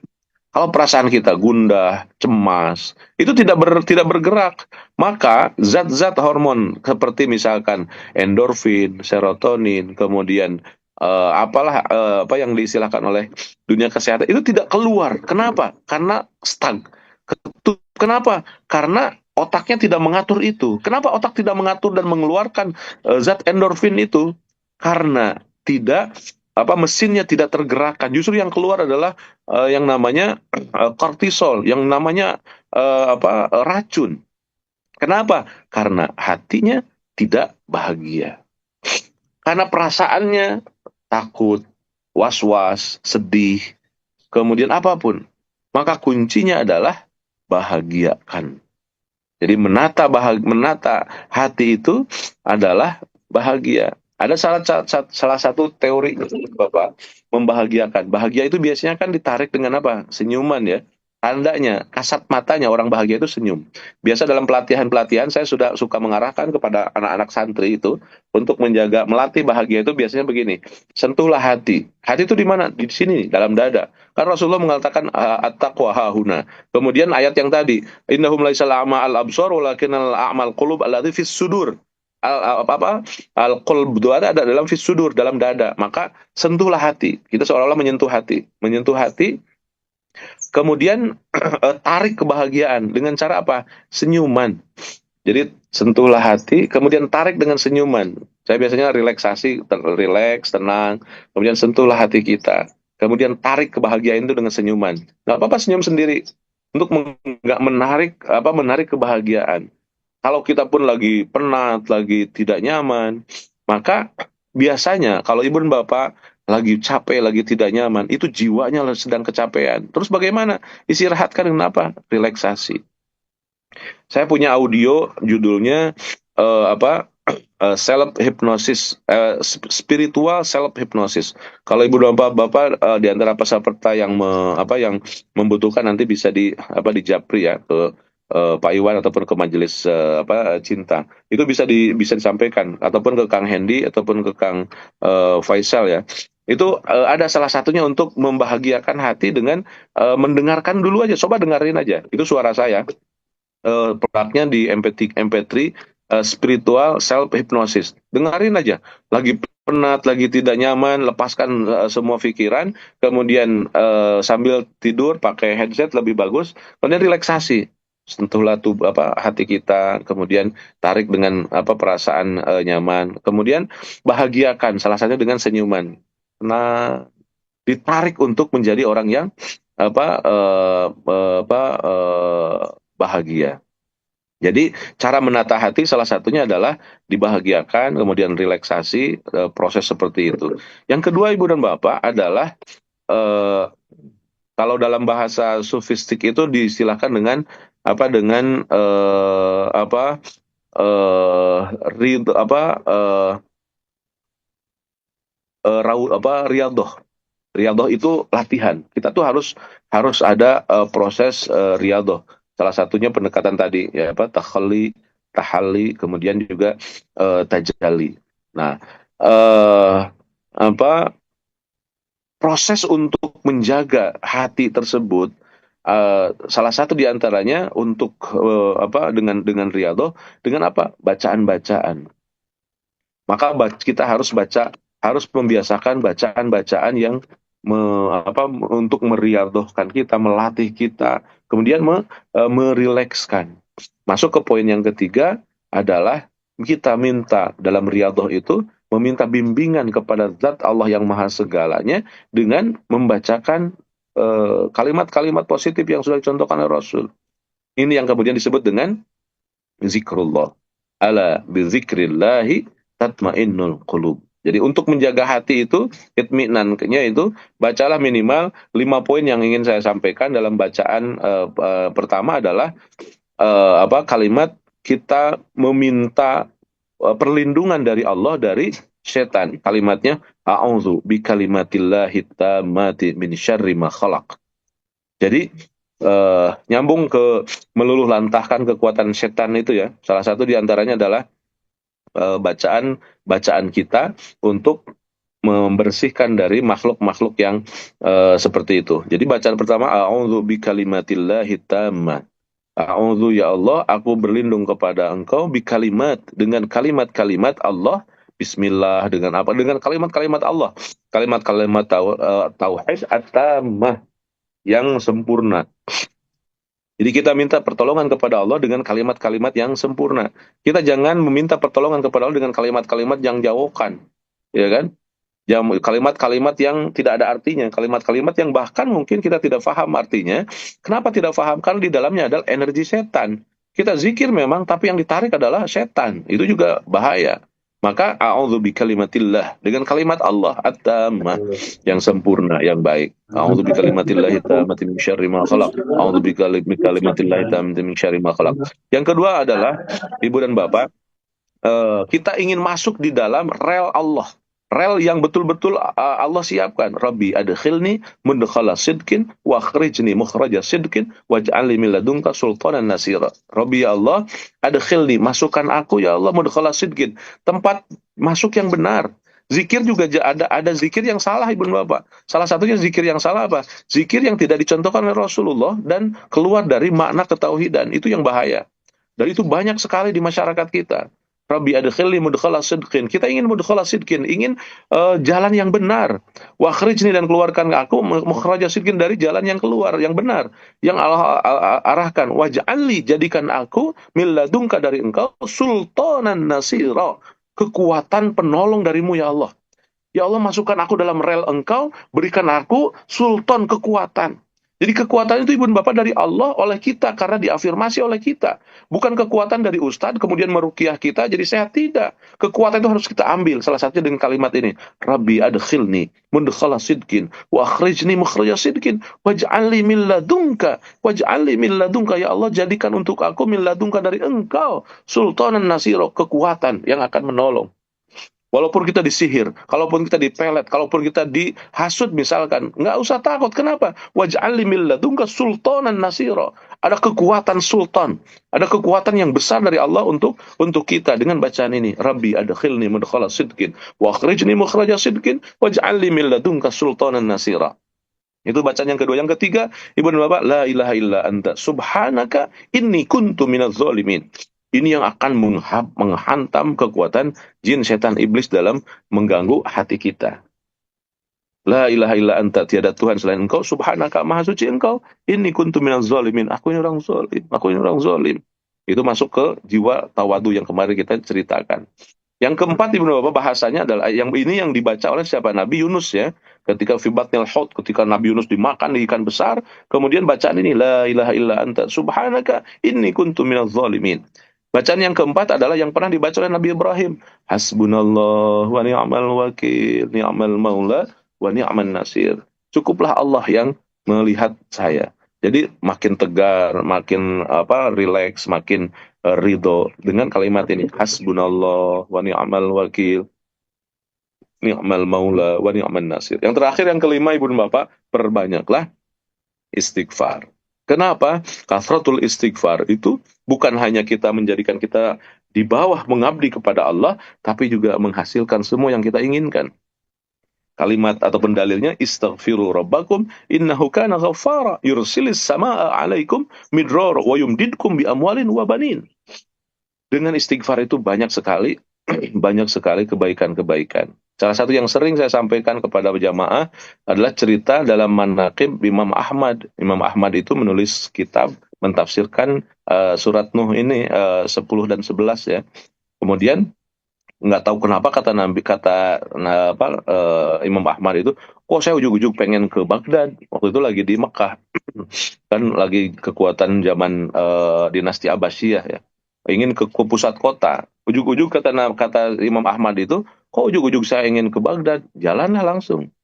Kalau perasaan kita gundah, cemas, itu tidak bergerak, maka zat-zat hormon seperti misalkan endorfin, serotonin, kemudian apa yang diistilahkan oleh dunia kesehatan itu tidak keluar. Kenapa? Karena stuck. Kenapa? Karena otaknya tidak mengatur itu. Kenapa otak tidak mengatur dan mengeluarkan zat endorfin itu? Karena tidak mesinnya tidak tergerakkan. Justru yang keluar adalah yang namanya kortisol, yang namanya racun. Kenapa? Karena hatinya tidak bahagia. Karena perasaannya takut, was-was, sedih, kemudian apapun. Maka kuncinya adalah bahagiakan. Jadi menata hati itu adalah bahagia. Ada salah satu teori Bapak, membahagiakan. Bahagia itu biasanya kan ditarik dengan apa? Senyuman ya. Tandanya, kasat matanya orang bahagia itu senyum. Biasa dalam pelatihan-pelatihan saya sudah suka mengarahkan kepada anak-anak santri itu untuk melatih bahagia itu biasanya begini. Sentuhlah hati. Hati itu di mana? Di sini, dalam dada. Karena Rasulullah mengatakan at-taqwa hahuna. Kemudian ayat yang tadi, innahum laisal a'ma al-absar walakinnal a'mal qulub allati fis sudur. Al-qalb itu ada dalam fis sudur, dalam dada. Maka sentuhlah hati. Kita seolah-olah menyentuh hati. Menyentuh hati, kemudian tarik kebahagiaan dengan cara apa? Senyuman. Jadi sentuhlah hati, kemudian tarik dengan senyuman. Saya biasanya relaksasi, relax, tenang, kemudian sentuhlah hati kita. Kemudian tarik kebahagiaan itu dengan senyuman. Nggak apa-apa senyum sendiri untuk nggak menarik kebahagiaan. Kalau kita pun lagi penat, lagi tidak nyaman, maka biasanya kalau ibu dan bapak lagi capek, lagi tidak nyaman, itu jiwanya sedang kecapean. Terus bagaimana? Istirahatkan dengan apa? Relaksasi. Saya punya audio judulnya self hypnosis, spiritual self hypnosis. Kalau ibu dan bapak di antara peserta yang membutuhkan, nanti bisa di japri ya ke Pak Iwan ataupun ke majelis cinta. Itu bisa disampaikan ataupun ke Kang Hendy ataupun ke Kang Faisal ya. Itu ada salah satunya untuk membahagiakan hati dengan mendengarkan dulu aja. Coba dengerin aja. Itu suara saya. Produknya di MP3 spiritual self hypnosis. Dengerin aja. Lagi penat, lagi tidak nyaman, lepaskan semua pikiran, kemudian sambil tidur pakai headset lebih bagus, kemudian relaksasi. sentuhlah hati kita, kemudian tarik dengan perasaan nyaman, kemudian bahagiakan salah satunya dengan senyuman. Nah, ditarik untuk menjadi orang yang apa bahagia. Jadi cara menata hati salah satunya adalah dibahagiakan, kemudian relaksasi, proses seperti itu. Yang kedua, Ibu dan Bapak, adalah eh, kalau dalam bahasa sofistik itu diistilahkan dengan dengan eh rid apa riyadhah. Riyadhah itu latihan. Kita tuh harus harus ada proses riyadhah. Salah satunya pendekatan tadi ya takhalli, tahalli, kemudian juga tajalli. Nah, eh apa proses untuk menjaga hati tersebut, salah satu diantaranya untuk dengan riyadhah, dengan bacaan-bacaan. Maka kita harus membiasakan bacaan-bacaan yang untuk meriadohkan kita, melatih kita, kemudian merilekskan. Masuk ke poin yang ketiga adalah kita minta dalam riadoh itu meminta bimbingan kepada Zat Allah yang Maha Segalanya dengan membacakan kalimat-kalimat positif yang sudah dicontohkan oleh Rasul. Ini yang kemudian disebut dengan zikrullah. Ala bizikrillahi tatmainnul qulub. Jadi untuk menjaga hati itu, itminannya itu, bacalah minimal 5 poin yang ingin saya sampaikan dalam bacaan. Pertama adalah kalimat kita meminta perlindungan dari Allah dari setan. Kalimatnya a'udzu bikalimatillahi tammati min syarri ma khalaq. Jadi nyambung ke meluluh lantahkan kekuatan setan itu ya. Salah satu diantaranya adalah bacaan kita untuk membersihkan dari makhluk-makhluk yang seperti itu. Jadi bacaan pertama, a'udzu bikalimatillahi tammah. A'udzu ya Allah, aku berlindung kepada Engkau bikalimat, dengan kalimat-kalimat Allah. Bismillah, dengan apa? Dengan kalimat-kalimat Allah. Kalimat-kalimat tauhid at-tammah, yang sempurna. Jadi kita minta pertolongan kepada Allah dengan kalimat-kalimat yang sempurna. Kita jangan meminta pertolongan kepada Allah dengan kalimat-kalimat yang jauhkan, ya kan? Kalimat-kalimat yang tidak ada artinya, kalimat-kalimat yang bahkan mungkin kita tidak paham artinya. Kenapa tidak paham? Karena di dalamnya adalah energi setan. Kita zikir memang, tapi yang ditarik adalah setan. Itu juga bahaya. Maka a'udzu bikalimatillah, dengan kalimat Allah at-tammah, yang sempurna, yang baik. A'udzu bikalimatillahi tammati min syarri ma khalaq. A'udzu bikalimatillahi tammati min syarri ma khalaq. Yang kedua adalah, Ibu dan Bapak, kita ingin masuk di dalam rel Allah. Rel yang betul-betul Allah siapkan. Rabbi adkhilni mudkhala sidqin wa akhrijni mukhraja sidqin waj'alni min ladunka sultanan nasira. Rabbi ya Allah, adkhilni, masukkan aku ya Allah, mudkhala sidqin, tempat masuk yang benar. Zikir juga ada zikir yang salah, Ibu Bapak. Salah satunya zikir yang salah apa? Zikir yang tidak dicontohkan oleh Rasulullah dan keluar dari makna ketauhidan. Itu yang bahaya. Dan itu banyak sekali di masyarakat kita. Rabbi adkhilni mudkhala sidqin. Kita ingin mudkhala sidqin, ingin jalan yang benar. Wa akhrijni, dan keluarkan aku mukhraja sidqin, dari jalan yang keluar, yang benar, yang Allah arahkan. Waj'alni, jadikan aku min ladunka, dari Engkau, sultanan nasira, kekuatan penolong darimu ya Allah. Ya Allah, masukkan aku dalam rel Engkau, berikan aku sultan, kekuatan. Jadi kekuatan itu, Ibu dan Bapak, dari Allah oleh kita, karena diafirmasi oleh kita. Bukan kekuatan dari ustadz kemudian meruqyah kita jadi sehat, tidak. Kekuatan itu harus kita ambil, salah satunya dengan kalimat ini. Rabbi adkhilni mudkhala sidqin wa akhrijni mukhraja sidqin waj'alni min ladunka ya Allah, jadikan untuk aku min ladunka, dari Engkau, sultanan nasiro, kekuatan yang akan menolong. Walaupun kita disihir, kalaupun kita dipelet, kalaupun kita dihasut misalkan, nggak usah takut. Kenapa? Waj'alni min ladunka sultanan nasira. Ada kekuatan sultan, ada kekuatan yang besar dari Allah untuk kita dengan bacaan ini. Rabbi adkhilni mudkhala sidqin wa akhrijni mukhraja sidqin waj'alni min ladunka sultanan nasira. Itu bacaan yang kedua. Yang ketiga, Ibu dan Bapak, la ilaha illa anta subhanaka inni kuntu minadz zalimin. Ini yang akan menghantam kekuatan jin, setan, iblis dalam mengganggu hati kita. La ilaha illa anta, tiada Tuhan selain engkau, subhanaka, maha suci engkau, inni kuntu minaz zalimin, aku ini orang zalim, aku ini orang zalim. Itu masuk ke jiwa tawadu yang kemarin kita ceritakan. Yang keempat Ibnu Bapak bahasanya adalah yang ini yang dibaca oleh siapa? Nabi Yunus ya. Ketika fibatnil haut, ketika Nabi Yunus dimakan di ikan besar, kemudian bacaan ini la ilaha illa anta subhanaka inni kuntu minaz zalimin. Bacaan yang keempat adalah yang pernah dibaca oleh Nabi Ibrahim. Hasbunallah wa ni'mal wakil, ni'mal maula wa ni'man nasir. Cukuplah Allah yang melihat saya. Jadi makin tegar, makin rileks, makin ridho dengan kalimat ini, hasbunallah wa ni'mal wakil, ni'mal maula wa ni'man nasir. Yang terakhir, yang kelima, Ibu dan Bapak, perbanyaklah istighfar. Kenapa? Kasratul istighfar itu bukan hanya kita menjadikan kita di bawah mengabdi kepada Allah, tapi juga menghasilkan semua yang kita inginkan. Kalimat atau pendalilnya, istaghfiru rabbakum innahu kana ghaffara yursilis samaa alaikum midrar wa yumdidkum bi amwalin wa banin. Dengan istighfar itu banyak sekali banyak sekali kebaikan-kebaikan. Salah satu yang sering saya sampaikan kepada jamaah adalah cerita dalam manaqib Imam Ahmad. Imam Ahmad itu menulis kitab mentafsirkan surat Nuh ini 10 dan 11 ya. Kemudian nggak tahu kenapa Imam Ahmad itu, kok saya ujug-ujug pengen ke Baghdad. Waktu itu lagi di Mekah. Kan lagi kekuatan zaman dinasti Abbasiyah ya. Ingin ke pusat kota. Ujug-ujug kata Imam Ahmad itu, kok ujug-ujug saya ingin ke Baghdad? Jalanlah langsung.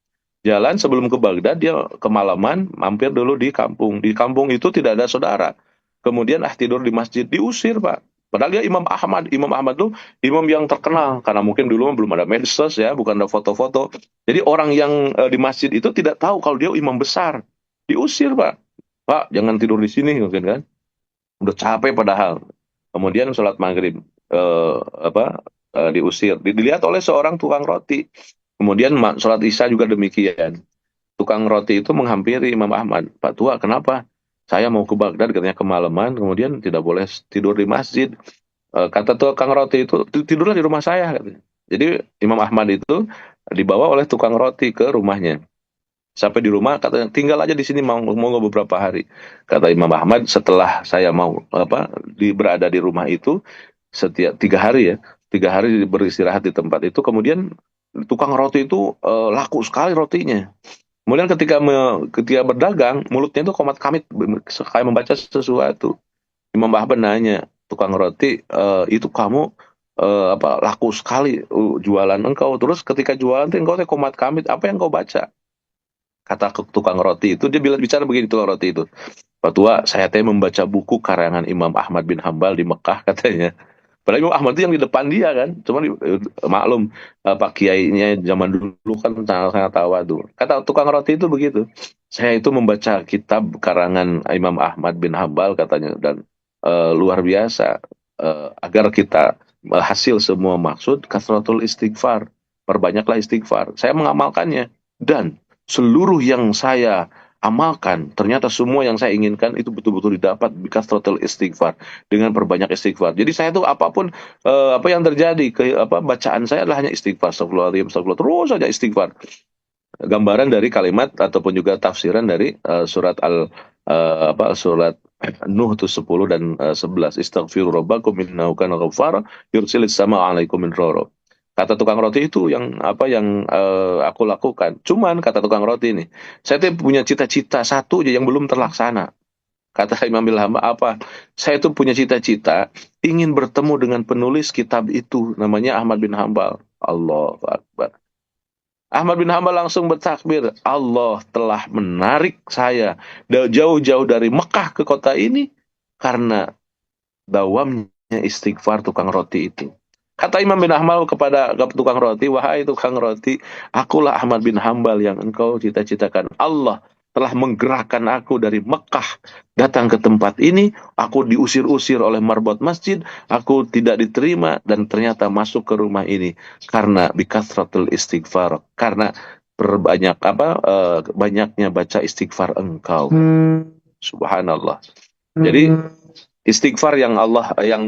Jalan sebelum ke Baghdad, dia kemalaman, mampir dulu di kampung. Di kampung itu tidak ada saudara. Kemudian tidur di masjid, diusir Pak. Padahal dia Imam Ahmad. Imam Ahmad tuh imam yang terkenal. Karena mungkin dulu belum ada medsos ya, bukan ada foto-foto. Jadi orang yang di masjid itu tidak tahu kalau dia imam besar. Diusir Pak. Pak, jangan tidur di sini mungkin kan. Udah capek padahal. Kemudian sholat maghrib diusir. Dilihat oleh seorang tukang roti. Kemudian sholat isya juga demikian. Tukang roti itu menghampiri Imam Ahmad. Pak Tua, kenapa? Saya mau ke Baghdad, katanya kemalaman, kemudian tidak boleh tidur di masjid. Kata tukang roti itu, tidurlah di rumah saya. Katanya. Jadi Imam Ahmad itu dibawa oleh tukang roti ke rumahnya. Sampai di rumah, katanya tinggal aja di sini mau beberapa hari. Kata Imam Ahmad, setelah saya mau berada di rumah itu setiap 3 hari ya, 3 hari beristirahat di tempat itu, kemudian tukang roti itu laku sekali rotinya. Kemudian ketika berdagang, mulutnya itu komat kamit kayak membaca sesuatu. Imam Ahmad nanya, tukang roti, itu kamu laku sekali jualan engkau. Terus ketika jualan itu engkau komat kamit, apa yang kau baca? Kata tukang roti itu, dia bicara begini tukang roti itu. Pak Tua, saya membaca buku karangan Imam Ahmad bin Hambal di Mekah katanya. Padahal Imam Ahmad itu yang di depan dia kan. Cuma maklum Pak Kiainya zaman dulu kan sangat tawadu. Kata tukang roti itu begitu. Saya itu membaca kitab karangan Imam Ahmad bin Hambal katanya. Dan luar biasa. Agar kita hasil semua maksud, kasratul istighfar. Perbanyaklah istighfar. Saya mengamalkannya. Dan seluruh yang saya amalkan, ternyata semua yang saya inginkan itu betul-betul didapat bikasratul istighfar, dengan perbanyak istighfar. Jadi saya tuh apapun apa yang terjadi, bacaan saya adalah hanya istighfar, astagfirullahaladzim, astagfirullah, terus saja istighfar. Gambaran dari kalimat ataupun juga tafsiran dari surat Nuh itu 10 dan 11. Istaghfiru rabbakum innahu kana ghaffara yursilis sama alaikum minrara. Kata tukang roti itu yang aku lakukan. Cuman kata tukang roti ini, saya tuh punya cita-cita satu aja yang belum terlaksana. Kata Imam Bilham, apa? Saya tuh punya cita-cita ingin bertemu dengan penulis kitab itu, namanya Ahmad bin Hambal. Allahu Akbar. Ahmad bin Hambal langsung bertakbir, Allah telah menarik saya jauh-jauh dari Mekah ke kota ini karena dawamnya istighfar tukang roti itu. Kata Imam bin Hambal kepada tukang roti, wahai tukang roti, akulah Ahmad bin Hambal yang engkau cita-citakan. Allah telah menggerakkan aku dari Mekah datang ke tempat ini, aku diusir-usir oleh marbot masjid, aku tidak diterima dan ternyata masuk ke rumah ini karena bikasratul istighfar, karena banyaknya baca istighfar engkau. Subhanallah. Jadi istighfar yang Allah yang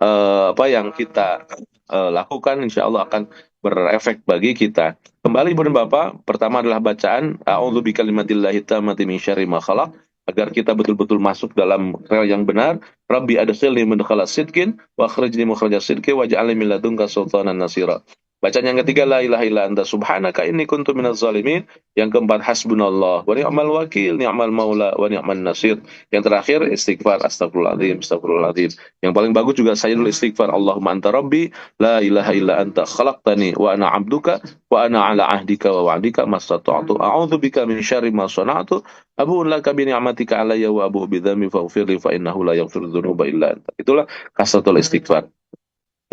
apa yang kita lakukan insya Allah akan berefek bagi kita. Kembali Ibu dan Bapak, pertama adalah bacaan A'udzu bikalimatillahi tammati min syarri ma khalaq, agar kita betul-betul masuk dalam rel yang benar. Rabbi adkhilni mudkhala sidqin wa akhrijni mukhraja sidqin waj'alni min ladunka sultanan nasira. Bacaan yang ketiga, la ilaha illa anta subhanaka inni kuntu minaz zalimin. Yang keempat, hasbunallah wa ni'mal wakil, ni'mal maula wa ni'man nasir. Yang terakhir, istighfar, astagfirullahaladzim, astagfirullahaladzim. Yang paling bagus juga Sayyidul Istighfar, Allahumma anta rabbi, la ilaha illa anta khalaqtani wa ana abduka wa ana ala ahdika wa wa'dika mastata'tu. A'udzu bika min syarri ma sana'tu. Abu'un laka bi ni'matika alayya wa abu'u bi dzambi faghfirli fa innahu la yaghfiru dzunuba illa anta. Itulah kasratul istighfar.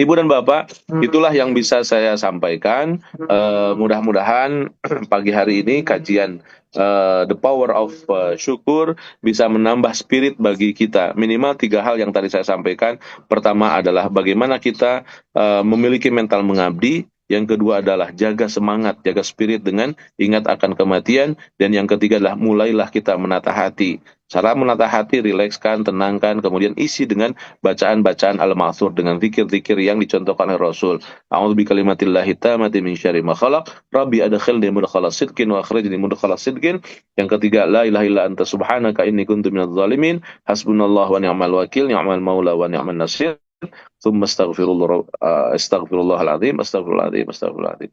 Ibu dan Bapak, itulah yang bisa saya sampaikan. Mudah-mudahan pagi hari ini kajian The Power of Syukur bisa menambah spirit bagi kita. Minimal 3 hal yang tadi saya sampaikan. Pertama adalah bagaimana kita memiliki mental mengabdi. Yang kedua adalah jaga semangat, jaga spirit dengan ingat akan kematian. Dan yang ketiga adalah mulailah kita menata hati. Cara menata hati, rilekskan, tenangkan, kemudian isi dengan bacaan-bacaan al-ma'thur, dengan zikir-zikir yang dicontohkan oleh Rasul. A'udzu bikalimatillahi tammati min syarri ma khalaq, Rabbi adkhilni mudkhala sidqin wa akhrijni mudkhala sidqin. Yang ketiga, la ilaha illa anta subhanaka inni kuntu minadz zalimin. Hasbunallahu wa ni'mal wakil, ni'mal maula wa ni'man nasir. Tsumma astaghfirullahaladzim, astaghfirullahaladzim, astaghfirullahaladzim.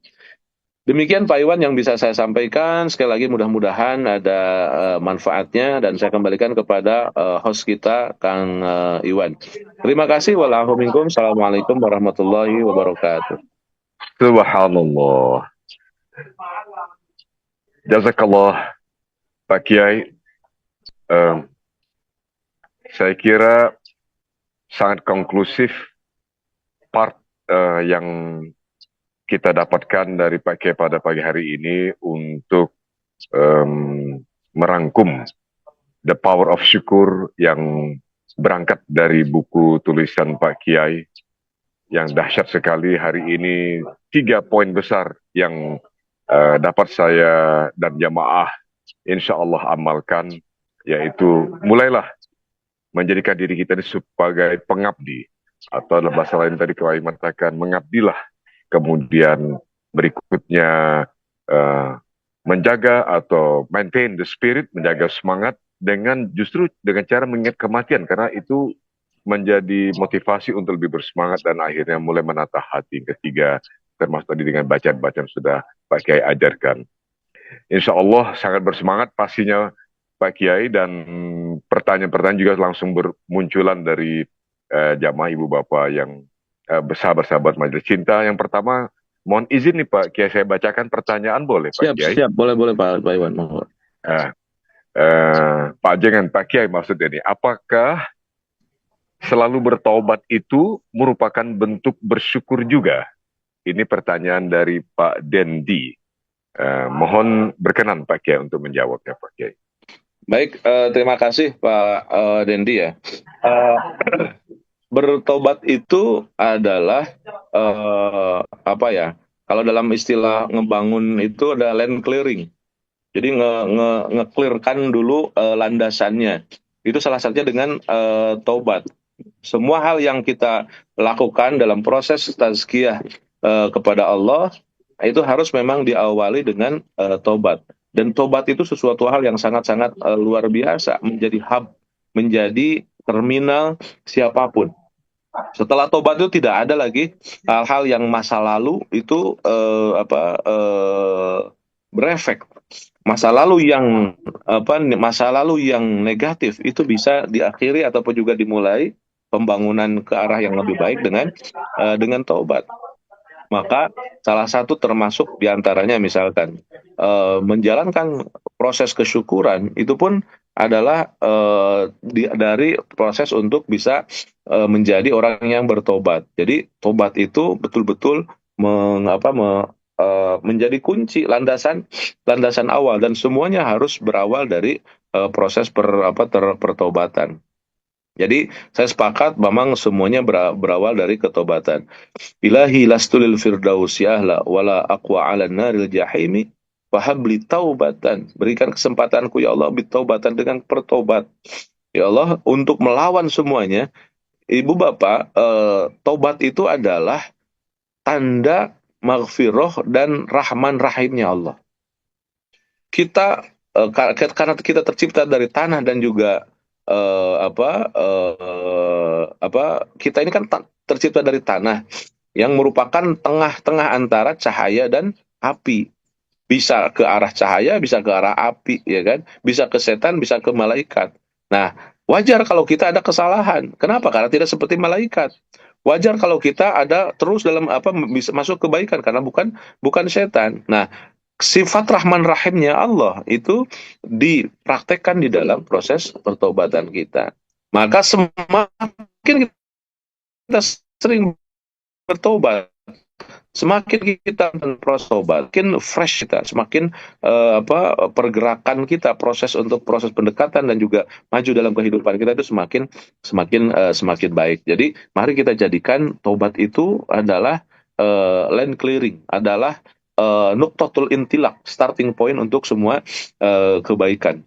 Demikian Pak Iwan yang bisa saya sampaikan. Sekali lagi mudah-mudahan ada manfaatnya dan saya kembalikan kepada host kita Kang Iwan. Terima kasih. Waalaikumsalam. Assalamualaikum warahmatullahi wabarakatuh. Subhanallah. Jazakallah Pak Kiai. Saya kira sangat konklusif part yang kita dapatkan dari Pak Kiai pada pagi hari ini untuk merangkum The Power of Syukur yang berangkat dari buku tulisan Pak Kiai yang dahsyat sekali. Hari ini 3 poin besar yang dapat saya dan jamaah insya Allah amalkan, yaitu mulailah menjadikan diri kita ini sebagai pengabdi, atau dalam bahasa lain tadi Kiai mengatakan mengabdilah. Kemudian berikutnya menjaga atau maintain the spirit, menjaga semangat dengan justru dengan cara mengingat kematian, karena itu menjadi motivasi untuk lebih bersemangat dan akhirnya mulai menata hati. Ketiga, termasuk tadi dengan bacaan-bacaan sudah Pak Kiai ajarkan. Insya Allah sangat bersemangat pastinya Pak Kiai, dan pertanyaan-pertanyaan juga langsung bermunculan dari jamaah ibu bapak yang bersahabat-sahabat Majelis Cinta. Yang pertama, mohon izin nih Pak Kiai, saya bacakan pertanyaan boleh Pak Kiai? Siap, boleh Pak Iwan. Pak Jangan Pak Kiai maksudnya nih, apakah selalu bertaubat itu merupakan bentuk bersyukur juga? Ini pertanyaan dari Pak Dendi. Mohon berkenan Pak Kiai untuk menjawabnya Pak Kiai. Baik, terima kasih Pak Dendi ya. Bertobat itu adalah apa ya? Kalau dalam istilah ngebangun itu ada land clearing. Jadi nge-clearkan dulu landasannya. Itu salah satunya dengan taubat. Semua hal yang kita lakukan dalam proses tazkiyah kepada Allah itu harus memang diawali dengan taubat. Dan taubat itu sesuatu hal yang sangat-sangat luar biasa, menjadi hub, menjadi terminal siapapun. Setelah tobat itu tidak ada lagi hal-hal yang masa lalu itu berefek. Masa lalu yang negatif itu bisa diakhiri ataupun juga dimulai pembangunan ke arah yang lebih baik dengan taubat. Maka salah satu termasuk diantaranya misalkan menjalankan proses kesyukuran itu pun adalah dari proses untuk bisa menjadi orang yang bertobat. Jadi tobat itu betul-betul menjadi kunci landasan awal, dan semuanya harus berawal dari proses pertobatan. Jadi saya sepakat memang semuanya berawal dari ketobatan. Ilahi lastulil firdausi ahla wala aqwa 'alan naril jahimi fahabli taubatan. Berikan kesempatanku ya Allah bitaubatan, dengan pertobat. Ya Allah, untuk melawan semuanya, Ibu Bapak, tobat itu adalah tanda maghfirah dan rahman rahimnya Allah. Kita karena kita tercipta dari tanah dan juga kita ini kan tercipta dari tanah yang merupakan tengah-tengah antara cahaya dan api. Bisa ke arah cahaya, bisa ke arah api, ya kan? Bisa ke setan, bisa ke malaikat. Nah, wajar kalau kita ada kesalahan. Kenapa? Karena tidak seperti malaikat. Wajar kalau kita ada terus dalam bisa masuk kebaikan karena bukan bukan setan. Nah, sifat Rahman Rahimnya Allah itu dipraktekkan di dalam proses pertobatan kita. Maka semakin kita sering bertobat, semakin kita proses tobat, semakin fresh kita, semakin pergerakan kita, proses pendekatan dan juga maju dalam kehidupan kita itu semakin baik. Jadi mari kita jadikan tobat itu adalah land clearing, adalah nuktatul intilak, starting point untuk semua kebaikan.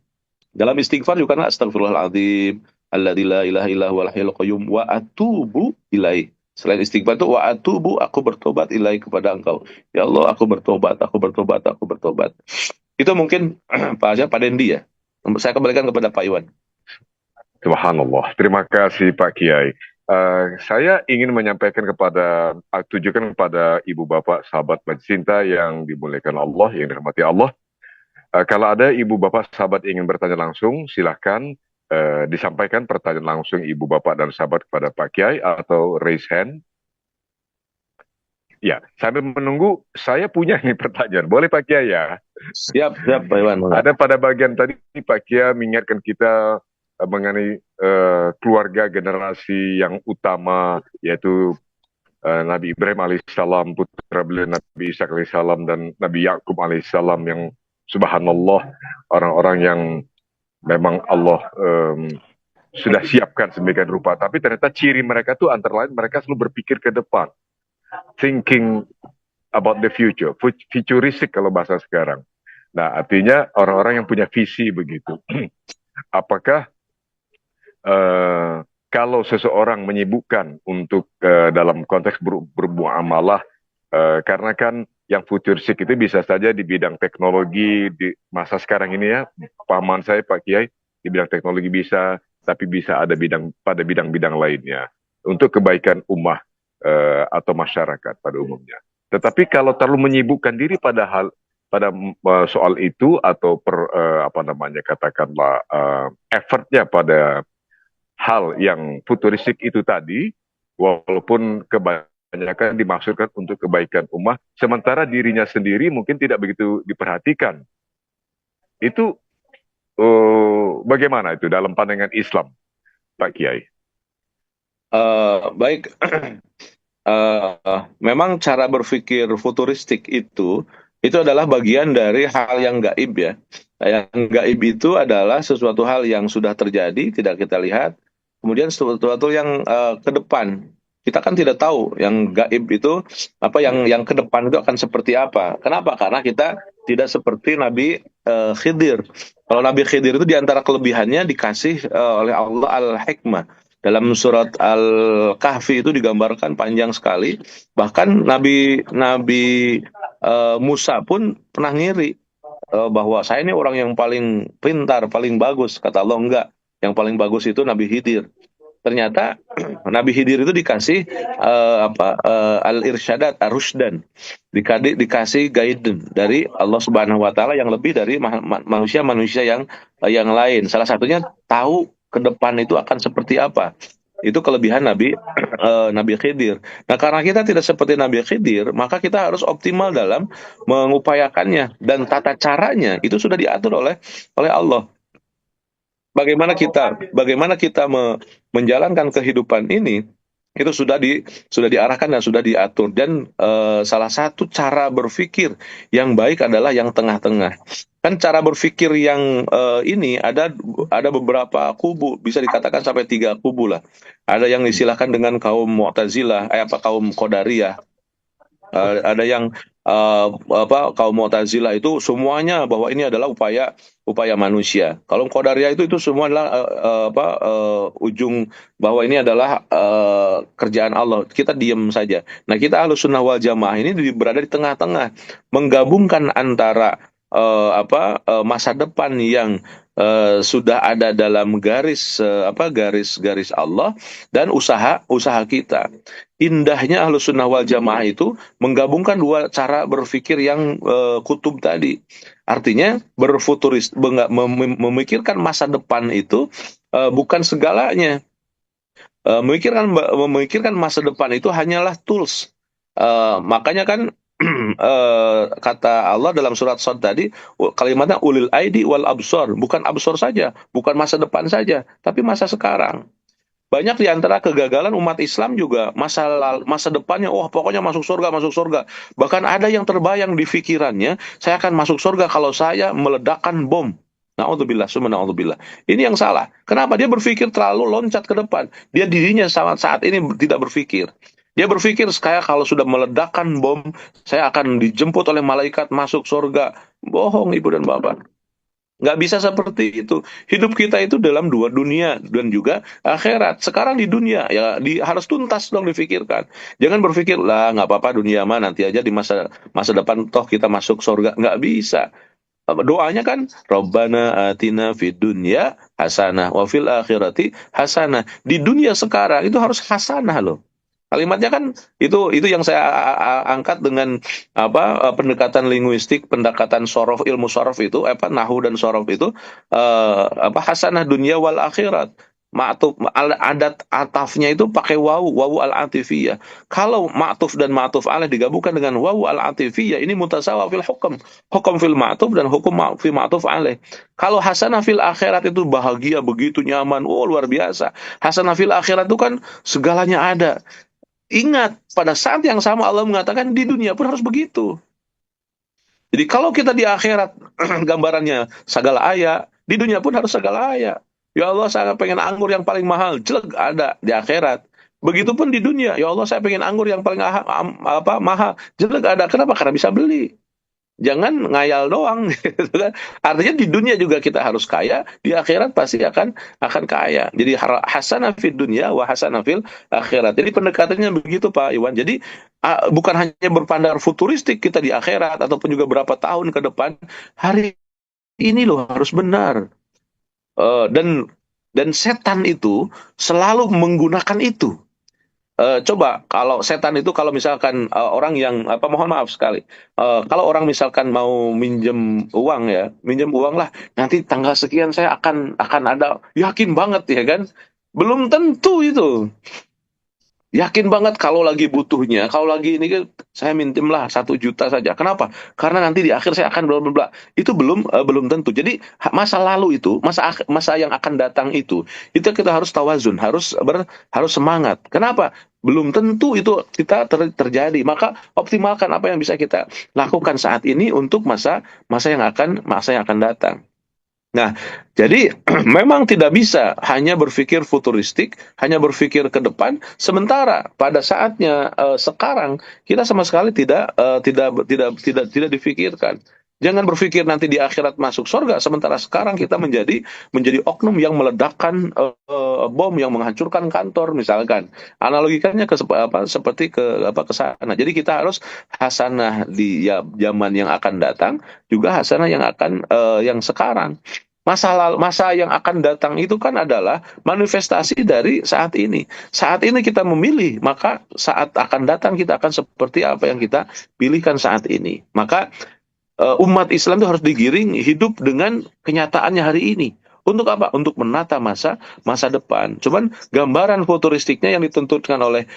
Dalam istighfar juga kan astagfirullahaladzim, alladzi la ilaha illa huwal hayyul qayyum wa atubu ilaih. Selain istighfar itu wa atubu, aku bertobat ilaih kepada Engkau. Ya Allah, aku bertobat, aku bertobat, aku bertobat. Itu mungkin Pak Dendi ya. Saya kembalikan kepada Pak Iwan. Subhanallah. Terima kasih Pak Kiai. Saya ingin menyampaikan tujukan kepada ibu bapak sahabat cinta yang dimuliakan Allah, yang dirahmati Allah. Kalau ada ibu bapak sahabat ingin bertanya langsung, silahkan disampaikan pertanyaan langsung ibu bapak dan sahabat kepada Pak Kiai atau raise hand. Ya, sambil menunggu, saya punya nih pertanyaan. Boleh Pak Kiai ya? Siap, Pak Iwan. Ada pada bagian tadi Pak Kiai mengingatkan kita mengenai keluarga generasi yang utama, yaitu Nabi Ibrahim alaihissalam, putra beliau Nabi Ishak alaihissalam, dan Nabi Yakub alaihissalam, yang subhanallah orang-orang yang memang Allah sudah siapkan sedemikian rupa. Tapi ternyata ciri mereka tuh antara lain mereka selalu berpikir ke depan, thinking about the future, futuristic kalau bahasa sekarang. Nah, artinya orang-orang yang punya visi begitu. Apakah kalau seseorang menyibukkan untuk dalam konteks bermuamalah, karena kan yang futuristik itu bisa saja di bidang teknologi di masa sekarang ini ya, pahaman saya Pak Kiai, di bidang teknologi bisa, tapi bisa ada pada bidang-bidang lainnya untuk kebaikan ummah atau masyarakat pada umumnya. Tetapi kalau terlalu menyibukkan diri pada soal itu atau katakanlah effortnya pada hal yang futuristik itu tadi, walaupun kebanyakan dimaksudkan untuk kebaikan ummah, sementara dirinya sendiri mungkin tidak begitu diperhatikan. Itu bagaimana itu dalam pandangan Islam, Pak Kiai? Baik, memang cara berpikir futuristik itu adalah bagian dari hal yang gaib ya. Yang gaib itu adalah sesuatu hal yang sudah terjadi, tidak kita lihat, kemudian sesuatu yang ke depan. Kita kan tidak tahu yang gaib itu yang ke depan itu akan seperti apa. Kenapa? Karena kita tidak seperti Nabi Khidir. Kalau Nabi Khidir itu diantara kelebihannya dikasih oleh Allah al-hikmah. Dalam surat Al-Kahfi itu digambarkan panjang sekali. Bahkan Nabi Musa pun pernah ngiri bahwa saya ini orang yang paling pintar, paling bagus. Kata Allah, enggak. Yang paling bagus itu Nabi Khidir. Ternyata Nabi Khidir itu dikasih al-irsyadat, ar-rushdan, dikasih guidance dari Allah Subhanahu wa taala yang lebih dari manusia-manusia yang lain. Salah satunya tahu ke depan itu akan seperti apa. Itu kelebihan Nabi Khidir. Nah, karena kita tidak seperti Nabi Khidir, maka kita harus optimal dalam mengupayakannya, dan tata caranya itu sudah diatur oleh Allah. Bagaimana kita menjalankan kehidupan ini itu sudah diarahkan dan sudah diatur, dan salah satu cara berpikir yang baik adalah yang tengah-tengah. Kan cara berpikir yang ini ada beberapa kubu, bisa dikatakan sampai 3 kubu lah. Ada yang disilahkan dengan kaum Mu'tazilah, kaum Qadariyah. Ada yang kaum Mu'tazilah itu semuanya bahwa ini adalah upaya upaya manusia. Kalau Qadariyah itu semua adalah ujung bahwa ini adalah kerjaan Allah. Kita diam saja. Nah, kita Ahlussunnah wal Jamaah ini berada di tengah-tengah, menggabungkan antara masa depan yang sudah ada dalam garis Allah dan usaha kita. Indahnya Ahlussunnah wal Jamaah itu menggabungkan dua cara berpikir yang kutub tadi. Artinya berfuturis, memikirkan masa depan itu bukan segalanya. Memikirkan masa depan itu hanyalah tools. Makanya kan kata Allah dalam surat Shad tadi, kalimatnya ulil aidi wal absor, bukan absor saja, bukan masa depan saja, tapi masa sekarang. Banyak di antara kegagalan umat Islam juga masa depannya, wah pokoknya masuk surga, masuk surga. Bahkan ada yang terbayang di pikirannya, saya akan masuk surga kalau saya meledakkan bom. Na'udzubillah, summa na'udzubillah. Ini yang salah. Kenapa? Dia berpikir terlalu loncat ke depan. Dia dirinya saat ini tidak berpikir. Dia berpikir, kayak kalau sudah meledakkan bom, saya akan dijemput oleh malaikat masuk surga. Bohong, ibu dan bapak. Nggak bisa seperti itu. Hidup kita itu dalam dua dunia dan juga akhirat. Sekarang di dunia ya harus tuntas dong difikirkan. Jangan berpikir lah nggak apa-apa dunia mah nanti aja di masa masa depan toh kita masuk surga. Nggak bisa. Doanya kan Rabbana atina fid dunya hasanah wa fil akhirati hasanah. Di dunia sekarang itu harus hasanah loh. Kalimatnya kan itu yang saya angkat dengan pendekatan linguistik, pendekatan sorof, ilmu sorof itu nahu dan sorof itu hasanah dunia wal akhirat. Ma'tuf adat atafnya itu pakai wawu al atifiyah. Kalau ma'tuf dan ma'tuf alaih digabungkan dengan wawu al atifiyah, ini mutasawa fil hukum. Hukum fil ma'tuf dan hukum fil ma'tuf alaih. Kalau hasanah fil akhirat itu bahagia, begitu nyaman, oh luar biasa. Hasanah fil akhirat itu kan segalanya ada. Ingat, pada saat yang sama Allah mengatakan di dunia pun harus begitu. Jadi kalau kita di akhirat gambarannya segala ayah, di dunia pun harus segala ayah. Ya Allah, saya pengen anggur yang paling mahal, jelek ada di akhirat. Begitupun di dunia, ya Allah saya pengen anggur yang paling mahal, jelek ada. Kenapa? Karena bisa beli. Jangan ngayal doang gitu kan. Artinya di dunia juga kita harus kaya, di akhirat pasti akan kaya. Jadi hasanah fid dunya wa hasanah fil akhirat. Jadi pendekatannya begitu Pak Iwan. Jadi bukan hanya berpandang futuristik kita di akhirat ataupun juga berapa tahun ke depan. Hari ini loh harus benar. Dan setan itu selalu menggunakan itu. Coba kalau setan itu kalau misalkan orang yang mohon maaf sekali, kalau orang misalkan mau minjem uang lah, nanti tanggal sekian saya akan ada, yakin banget ya kan, belum tentu itu. Yakin banget kalau lagi butuhnya, kalau lagi ini kan saya mintimlah 1 juta saja. Kenapa? Karena nanti di akhir saya akan bla bla bla. Itu belum tentu. Jadi masa lalu itu, masa yang akan datang itu kita harus tawazun, harus semangat. Kenapa? Belum tentu itu kita terjadi. Maka optimalkan apa yang bisa kita lakukan saat ini untuk masa yang akan datang. Nah, jadi memang tidak bisa hanya berpikir futuristik, hanya berpikir ke depan, sementara pada saatnya sekarang kita sama sekali tidak difikirkan. Jangan berpikir nanti di akhirat masuk surga, sementara sekarang kita menjadi oknum yang meledakkan bom yang menghancurkan kantor misalkan. Analogikannya seperti ke sana. Jadi kita harus hasanah di zaman yang akan datang, juga hasanah yang sekarang. Masa yang akan datang itu kan adalah manifestasi dari saat ini. Saat ini kita memilih, maka saat akan datang kita akan seperti apa yang kita pilihkan saat ini. Maka umat Islam itu harus digiring hidup dengan kenyataannya hari ini. Untuk apa? Untuk menata masa depan. Cuman gambaran futuristiknya yang ditentukan oleh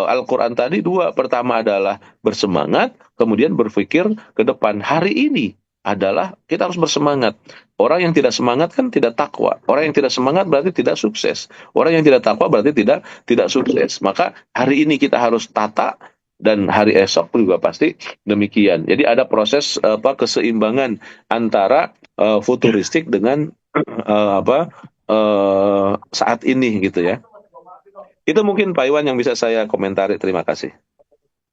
Al-Qur'an tadi dua. Pertama adalah bersemangat, kemudian berpikir ke depan. Hari ini adalah kita harus bersemangat. Orang yang tidak semangat kan tidak takwa. Orang yang tidak semangat berarti tidak sukses. Orang yang tidak takwa berarti tidak sukses. Maka hari ini kita harus tata dan hari esok juga pasti demikian. Jadi ada proses keseimbangan antara futuristik dengan saat ini gitu ya. Itu mungkin Pak Iwan yang bisa saya komentari. Terima kasih.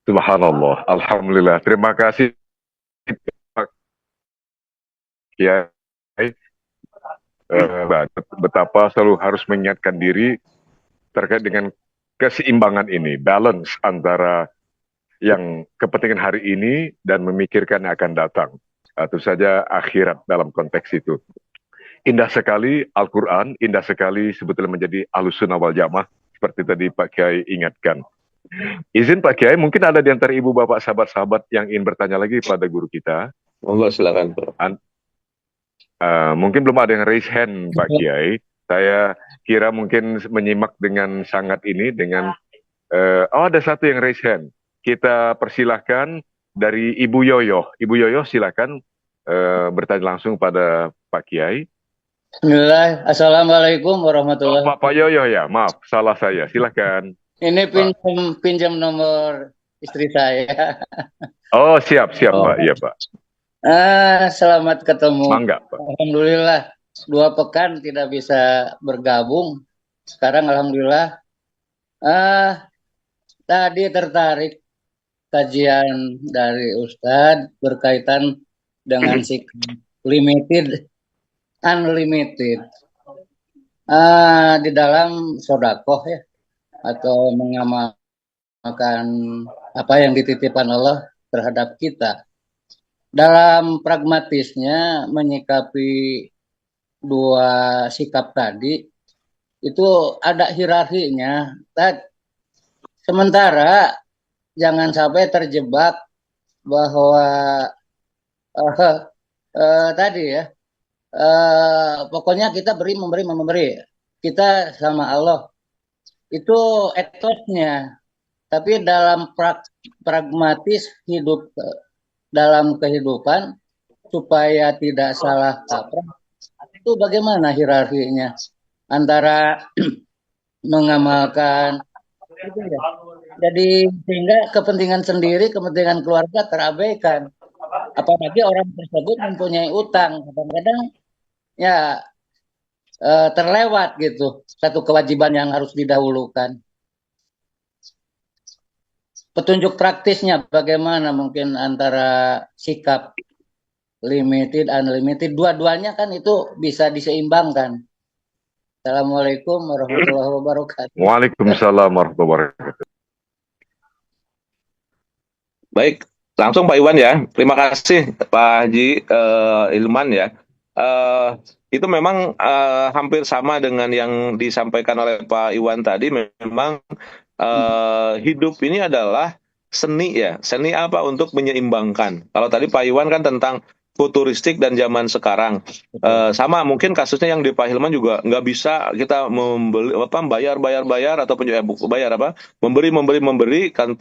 Subhanallah. Alhamdulillah. Terima kasih Pak Kiai. Betapa selalu harus mengingatkan diri terkait dengan keseimbangan ini, balance antara yang kepentingan hari ini dan memikirkan yang akan datang. Tentu saja akhirat dalam konteks itu. Indah sekali Al-Quran, indah sekali sebetulnya menjadi Ahlussunnah wal Jamaah, seperti tadi Pak Kiai ingatkan. Izin Pak Kiai, mungkin ada di antara ibu bapak sahabat-sahabat yang ingin bertanya lagi pada guru kita. Monggo silakan, Bro. Mungkin belum ada yang raise hand Pak Kiai. Saya kira mungkin menyimak dengan sangat ini, dengan ada satu yang raise hand. Kita persilahkan dari Ibu Yoyo. Ibu Yoyo silakan bertanya langsung pada Pak Kiai. Bismillah. Assalamualaikum warahmatullahi wabarakatuh. Pak Yoyo ya, maaf, salah saya. Silakan. Ini pinjam nomor istri saya. Oh, siap, Pak. Iya, Pak. Selamat ketemu. Mangga, Pak. Alhamdulillah, 2 pekan tidak bisa bergabung. Sekarang alhamdulillah. Tadi tertarik kajian dari Ustadz berkaitan dengan sikap limited, unlimited. Di dalam sodakoh ya, atau mengamalkan apa yang dititipkan Allah terhadap kita. Dalam pragmatisnya menyikapi 2 sikap tadi, itu ada hierarkinya. Sementara jangan sampai terjebak bahwa tadi ya, pokoknya kita memberi. Kita sama Allah. Itu etosnya. Tapi dalam pragmatis hidup dalam kehidupan supaya tidak salah kaprah, itu bagaimana hierarkinya antara mengamalkan itu ya. Jadi sehingga kepentingan sendiri, kepentingan keluarga terabaikan. Apalagi orang tersebut mempunyai utang, kadang-kadang ya terlewat gitu satu kewajiban yang harus didahulukan. Petunjuk praktisnya bagaimana mungkin antara sikap limited, unlimited, dua-duanya kan itu bisa diseimbangkan. Assalamualaikum warahmatullahi wabarakatuh. Waalaikumsalam warahmatullahi wabarakatuh. Baik, langsung Pak Iwan ya. Terima kasih Pak Haji Ilman ya. Itu memang hampir sama dengan yang disampaikan oleh Pak Iwan tadi. Memang hidup ini adalah seni ya. Seni apa untuk menyeimbangkan. Kalau tadi Pak Iwan kan tentang futuristik dan zaman sekarang. Sama mungkin kasusnya yang di Pak Hilman juga nggak bisa kita membeli bayar ataupun juga bayar apa memberi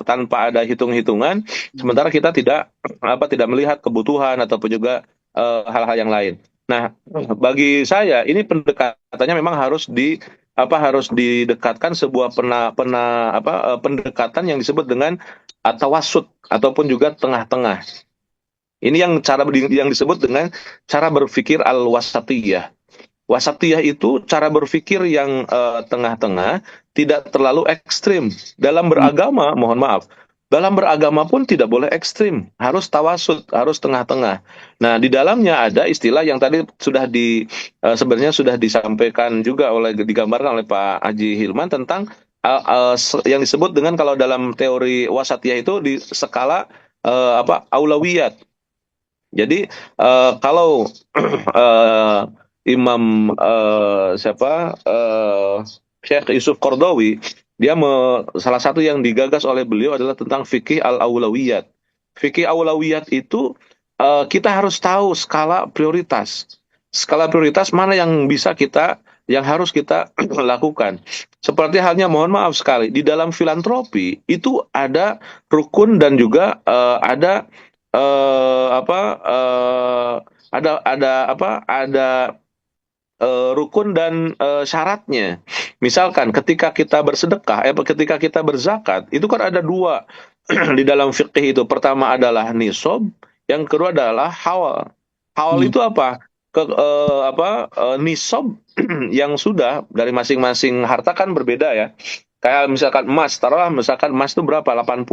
tanpa ada hitung-hitungan. Sementara kita tidak melihat kebutuhan ataupun juga hal-hal yang lain. Nah, bagi saya ini pendekatannya memang harus didekatkan sebuah pendekatan yang disebut dengan tawasud ataupun juga tengah-tengah. Ini yang disebut dengan cara berpikir al-wasatiyah. Wasatiyah itu cara berpikir yang tengah-tengah, tidak terlalu ekstrim. Dalam beragama, mohon maaf, dalam beragama pun tidak boleh ekstrim, harus tawasud, harus tengah-tengah. Nah, di dalamnya ada istilah yang tadi sebenarnya sudah disampaikan juga digambarkan oleh Pak Haji Hilman tentang yang disebut dengan kalau dalam teori wasatiyah itu di skala aulawiyat. Jadi kalau Imam Syekh Yusuf Qardawi, dia salah satu yang digagas oleh beliau adalah tentang fikih al-aulawiyat. Fikih aulawiyat itu kita harus tahu skala prioritas. Skala prioritas mana yang harus kita lakukan. Seperti halnya, mohon maaf sekali, di dalam filantropi itu ada rukun dan juga ada rukun dan syaratnya. Misalkan ketika kita bersedekah, ketika kita berzakat, itu kan ada 2 di dalam fikih itu. Pertama adalah nisab, yang kedua adalah hawal. Hawal itu apa? Nisab yang sudah dari masing-masing harta kan berbeda ya. Kayak misalkan emas, taruhlah misalkan emas itu berapa? 80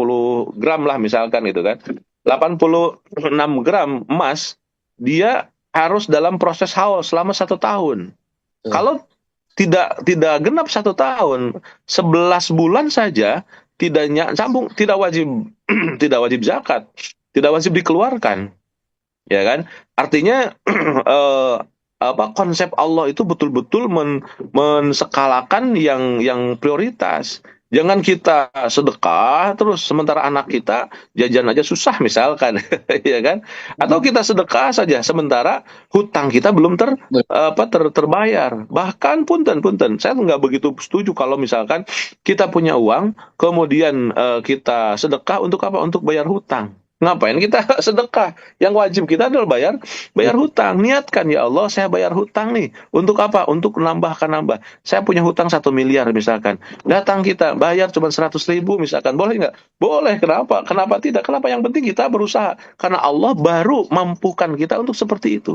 gram lah misalkan gitu kan. 86 gram emas, dia harus dalam proses haul selama 1 tahun. Betul. Kalau tidak genap 1 tahun, 11 bulan saja tidak sambung, tidak wajib tidak wajib zakat, tidak wajib dikeluarkan, ya kan? Artinya eh, konsep Allah itu betul-betul menskalakan yang prioritas. Jangan kita sedekah terus sementara anak kita jajan aja susah misalkan, ya kan? Atau kita sedekah saja sementara hutang kita belum terbayar. Bahkan punten, saya nggak begitu setuju kalau misalkan kita punya uang, kemudian kita sedekah untuk apa? Untuk bayar hutang. Ngapain kita sedekah? Yang wajib kita adalah bayar hutang. Niatkan, ya Allah, saya bayar hutang nih. Untuk apa? Untuk nambah. Saya punya hutang 1 miliar misalkan. Datang kita bayar cuma 100.000 misalkan. Boleh nggak? Boleh. Kenapa? Kenapa tidak? Kenapa? Yang penting kita berusaha. Karena Allah baru mampukan kita untuk seperti itu.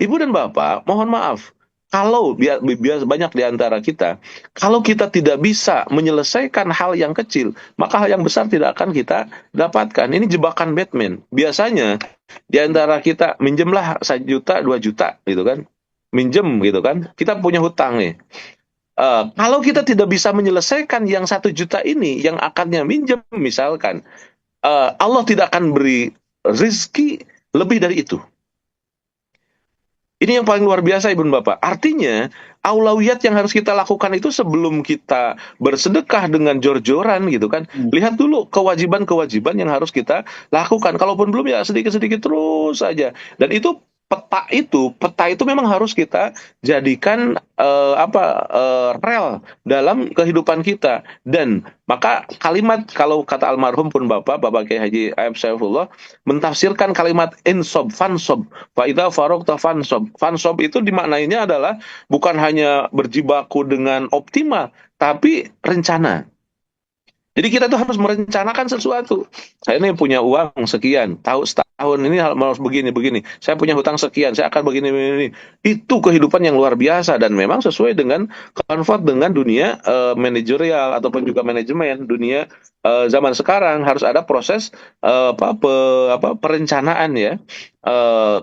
Ibu dan Bapak, mohon maaf. Kalau banyak di antara kita, kalau kita tidak bisa menyelesaikan hal yang kecil, maka hal yang besar tidak akan kita dapatkan. Ini jebakan Batman. Biasanya di antara kita minjemlah 1 juta, 2 juta, gitu kan? Minjem, gitu kan? Kita punya hutang nih. Kalau kita tidak bisa menyelesaikan yang 1 juta ini, yang akadnya minjem, misalkan, Allah tidak akan beri rizki lebih dari itu. Ini yang paling luar biasa, Ibu dan Bapak. Artinya, aulawiyat yang harus kita lakukan itu sebelum kita bersedekah dengan jor-joran gitu kan. Lihat dulu kewajiban-kewajiban yang harus kita lakukan. Kalaupun belum, ya sedikit-sedikit terus saja. Dan itu peta itu memang harus kita jadikan rel dalam kehidupan kita. Dan maka kalimat, kalau kata almarhum pun Bapak Kiai Haji A.M. Saifullah mentafsirkan kalimat insob, fansob, fa idza faragta fansob. Fansob itu dimaknainya adalah bukan hanya berjibaku dengan optimal, tapi rencana. Jadi kita tuh harus merencanakan sesuatu. Saya ini punya uang sekian, setahun ini harus begini. Saya punya hutang sekian, saya akan begini. Itu kehidupan yang luar biasa dan memang sesuai dengan convert dengan dunia manajerial ataupun juga manajemen dunia zaman sekarang harus ada proses perencanaan ya.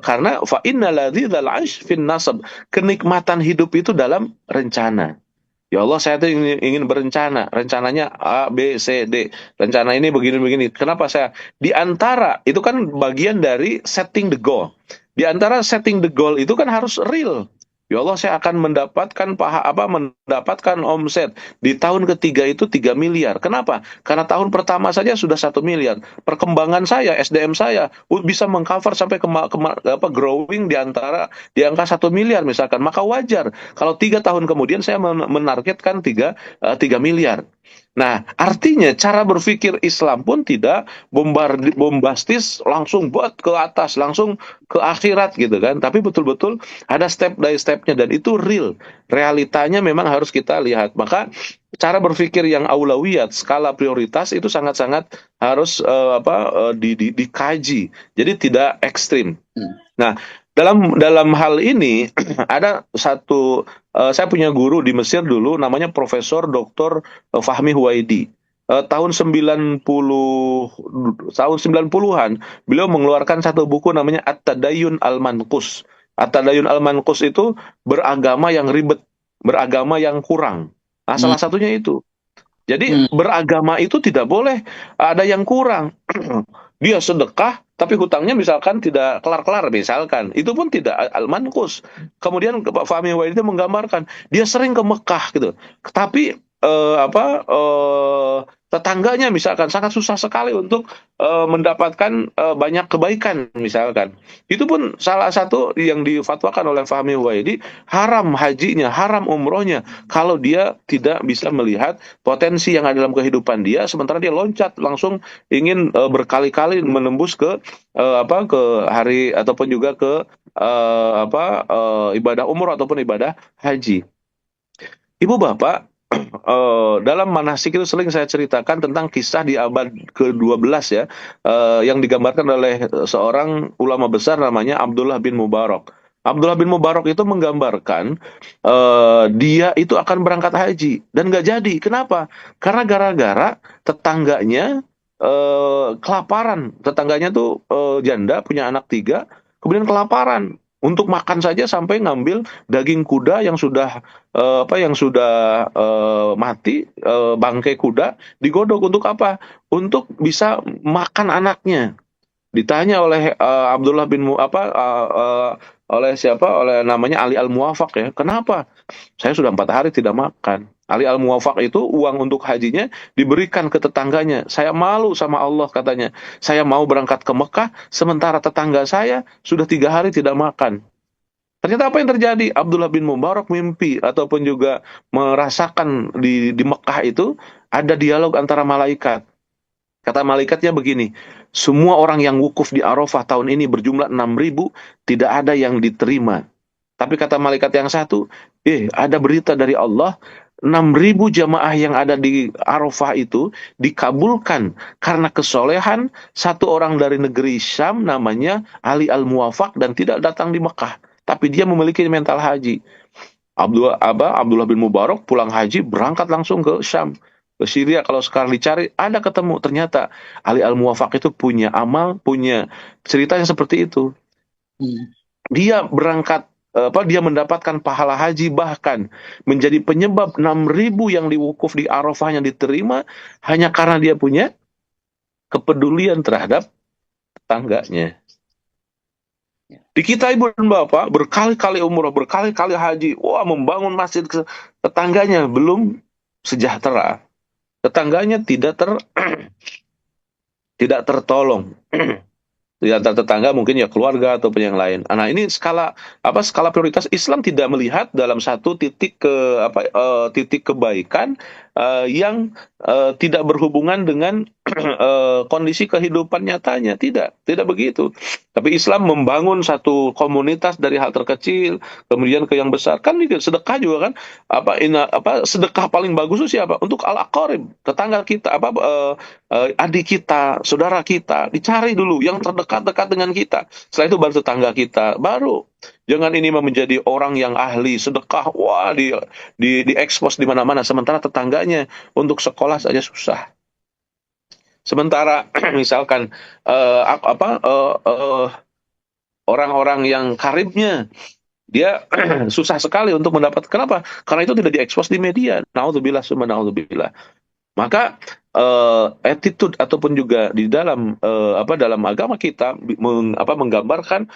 Karena fa innal ladzal 'aish fin nasab, kenikmatan hidup itu dalam rencana. Ya Allah, saya tuh ingin berencana. Rencananya A, B, C, D. Rencana ini begini-begini. Kenapa saya? Di antara, itu kan bagian dari setting the goal. Di antara setting the goal itu kan harus real. Ya Allah, saya akan mendapatkan omset di tahun ketiga itu 3 miliar. Kenapa? Karena tahun pertama saja sudah 1 miliar. Perkembangan saya, SDM saya bisa mengcover sampai growing di angka 1 miliar misalkan. Maka wajar kalau 3 tahun kemudian saya menargetkan 3 miliar. Nah, artinya cara berpikir Islam pun tidak bombastis langsung buat ke atas, langsung ke akhirat gitu kan. Tapi betul-betul ada step by stepnya dan itu real. Realitanya memang harus kita lihat. Maka cara berpikir yang aulawiyat, skala prioritas itu sangat-sangat harus dikaji. Jadi tidak ekstrim. Nah, dalam hal ini ada satu saya punya guru di Mesir dulu namanya Profesor Dr. Fahmi Huwaidi. Tahun 90-an beliau mengeluarkan satu buku namanya At-Tadayyun Al-Manqus. At-Tadayyun Al-Manqus itu beragama yang ribet, beragama yang kurang. Nah, salah satunya itu. Jadi beragama itu tidak boleh ada yang kurang. Dia sedekah, tapi hutangnya misalkan tidak kelar-kelar misalkan. Itu pun tidak al-manqus. Kemudian Pak Fahmi Huwaidi itu menggambarkan, dia sering ke Mekah gitu. Tapi tetangganya misalkan sangat susah sekali untuk mendapatkan banyak kebaikan misalkan. Itu pun salah satu yang difatwakan oleh Fahmi Huwaidi, haram hajinya, haram umrohnya kalau dia tidak bisa melihat potensi yang ada dalam kehidupan dia, sementara dia loncat langsung ingin berkali-kali menembus ke hari ataupun juga ke ibadah umroh ataupun ibadah haji. Ibu Bapak, dalam manasik itu sering saya ceritakan tentang kisah di abad ke-12 ya, yang digambarkan oleh seorang ulama besar namanya Abdullah bin Mubarak. Abdullah bin Mubarak itu menggambarkan dia itu akan berangkat haji dan nggak jadi. Kenapa? Karena gara-gara tetangganya kelaparan. Tetangganya tuh janda punya anak 3, kemudian kelaparan. Untuk makan saja sampai ngambil daging kuda yang sudah mati, bangkai kuda digodok untuk apa? Untuk bisa makan anaknya. Ditanya oleh Abdullah bin oleh siapa? Oleh namanya Ali Al-Muwafaq ya. Kenapa? Saya sudah 4 hari tidak makan. Ali Al-Muwafaq itu uang untuk hajinya diberikan ke tetangganya. Saya malu sama Allah katanya. Saya mau berangkat ke Mekah, sementara tetangga saya sudah 3 hari tidak makan. Ternyata apa yang terjadi? Abdullah bin Mubarak mimpi ataupun juga merasakan di Mekah itu ada dialog antara malaikat. Kata malaikatnya begini, semua orang yang wukuf di Arafah tahun ini berjumlah 6.000, tidak ada yang diterima. Tapi kata malaikat yang satu, ada berita dari Allah, 6.000 jamaah yang ada di Arafah itu dikabulkan karena kesolehan satu orang dari negeri Syam namanya Ali Al-Muwafaq dan tidak datang di Mekah. Tapi dia memiliki mental haji. Abdullah bin Mubarak pulang haji berangkat langsung ke Syam, ke Syria. Kalau sekarang dicari ada ketemu, ternyata Ali Al-Muwafaq itu punya amal, punya cerita yang seperti itu. Dia berangkat dia mendapatkan pahala haji, bahkan menjadi penyebab 6.000 yang diwukuf di Arafah yang diterima hanya karena dia punya kepedulian terhadap tetangganya. Di kita ibu dan bapak berkali-kali umroh, berkali-kali haji, membangun masjid ke tetangganya belum sejahtera, tetangganya tidak tertolong. Di antara tetangga mungkin ya keluarga ataupun yang lain. Nah, ini skala prioritas. Islam tidak melihat dalam satu titik kebaikan yang tidak berhubungan dengan kondisi kehidupan nyatanya. Tidak begitu. Tapi Islam membangun satu komunitas dari hal terkecil kemudian ke yang besar. Kan ini sedekah juga kan. Sedekah paling bagus itu siapa? Untuk al-aqarib, tetangga kita, adik kita, saudara kita, dicari dulu yang terdekat-dekat dengan kita. Setelah itu baru tetangga kita, baru. Jangan ini menjadi orang yang ahli sedekah, di expose di mana-mana, sementara tetangganya untuk sekolah saja susah. Sementara misalkan orang-orang yang karibnya dia susah sekali untuk mendapat. Kenapa? Karena itu tidak diekspos di media. Naudzubillah summa naudzubillah. Maka attitude ataupun juga di dalam dalam agama kita menggambarkan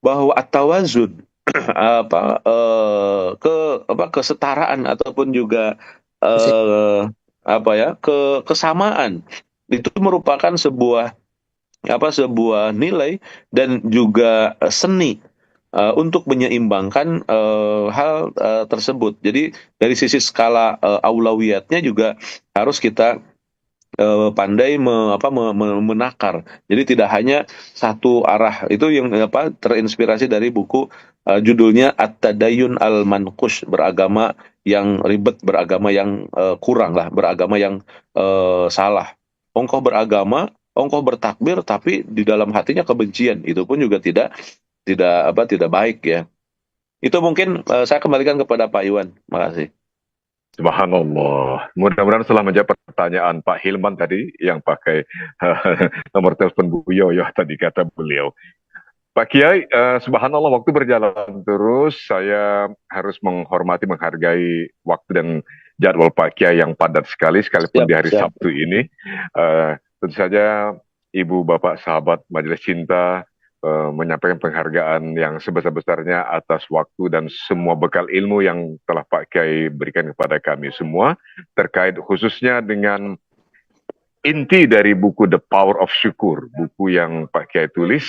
bahwa at-tawazun kesetaraan ataupun juga kesamaan itu merupakan sebuah nilai dan juga seni untuk menyeimbangkan hal tersebut. Jadi dari sisi skala aulawiyatnya juga harus kita pandai menakar. Jadi tidak hanya satu arah. Itu yang terinspirasi dari buku judulnya At-Tadayyun Al-Manqush, beragama yang ribet, beragama yang kurang lah, beragama yang salah. Ongkoh beragama, ongkoh bertakbir, tapi di dalam hatinya kebencian. Itu pun juga tidak baik ya. Itu mungkin saya kembalikan kepada Pak Iwan. Makasih. Subhanallah. Mudah-mudahan setelah menjawab pertanyaan Pak Hilman tadi yang pakai nomor telepon Bu Yoyo tadi kata beliau. Pak Kiai, subhanallah waktu berjalan terus. Saya harus menghargai waktu dan jadwal Pak Kiai yang padat sekali, sekalipun di hari Sabtu ini. Tentu saja Ibu, Bapak, sahabat Majelis Cinta menyampaikan penghargaan yang sebesar-besarnya atas waktu dan semua bekal ilmu yang telah Pak Kiai berikan kepada kami semua, terkait khususnya dengan inti dari buku The Power of Syukur, buku yang Pak Kiai tulis.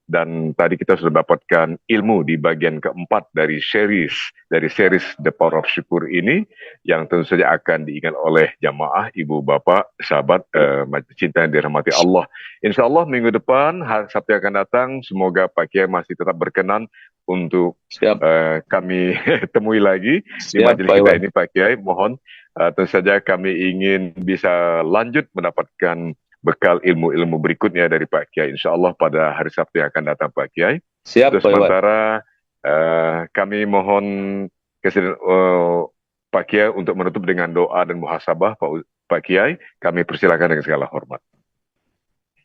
Dan tadi kita sudah dapatkan ilmu di bagian keempat dari series The Power of Syukur ini, yang tentu saja akan diingat oleh jamaah, ibu, bapak, sahabat Majelis Cinta yang dirahmati Allah. Insya Allah minggu depan, hari Sabtu yang akan datang, semoga Pak Kiai masih tetap berkenan untuk kami temui lagi di majelis kita ini, Pak Kiai. Mohon tentu saja kami ingin bisa lanjut mendapatkan bekal ilmu-ilmu berikutnya dari Pak Kiai. Insya Allah pada hari Sabtu yang akan datang, Pak Kiai. Siap, sementara Kami mohon kesediaan Pak Kiai untuk menutup dengan doa dan muhasabah. Pak Kiai, kami persilakan dengan segala hormat.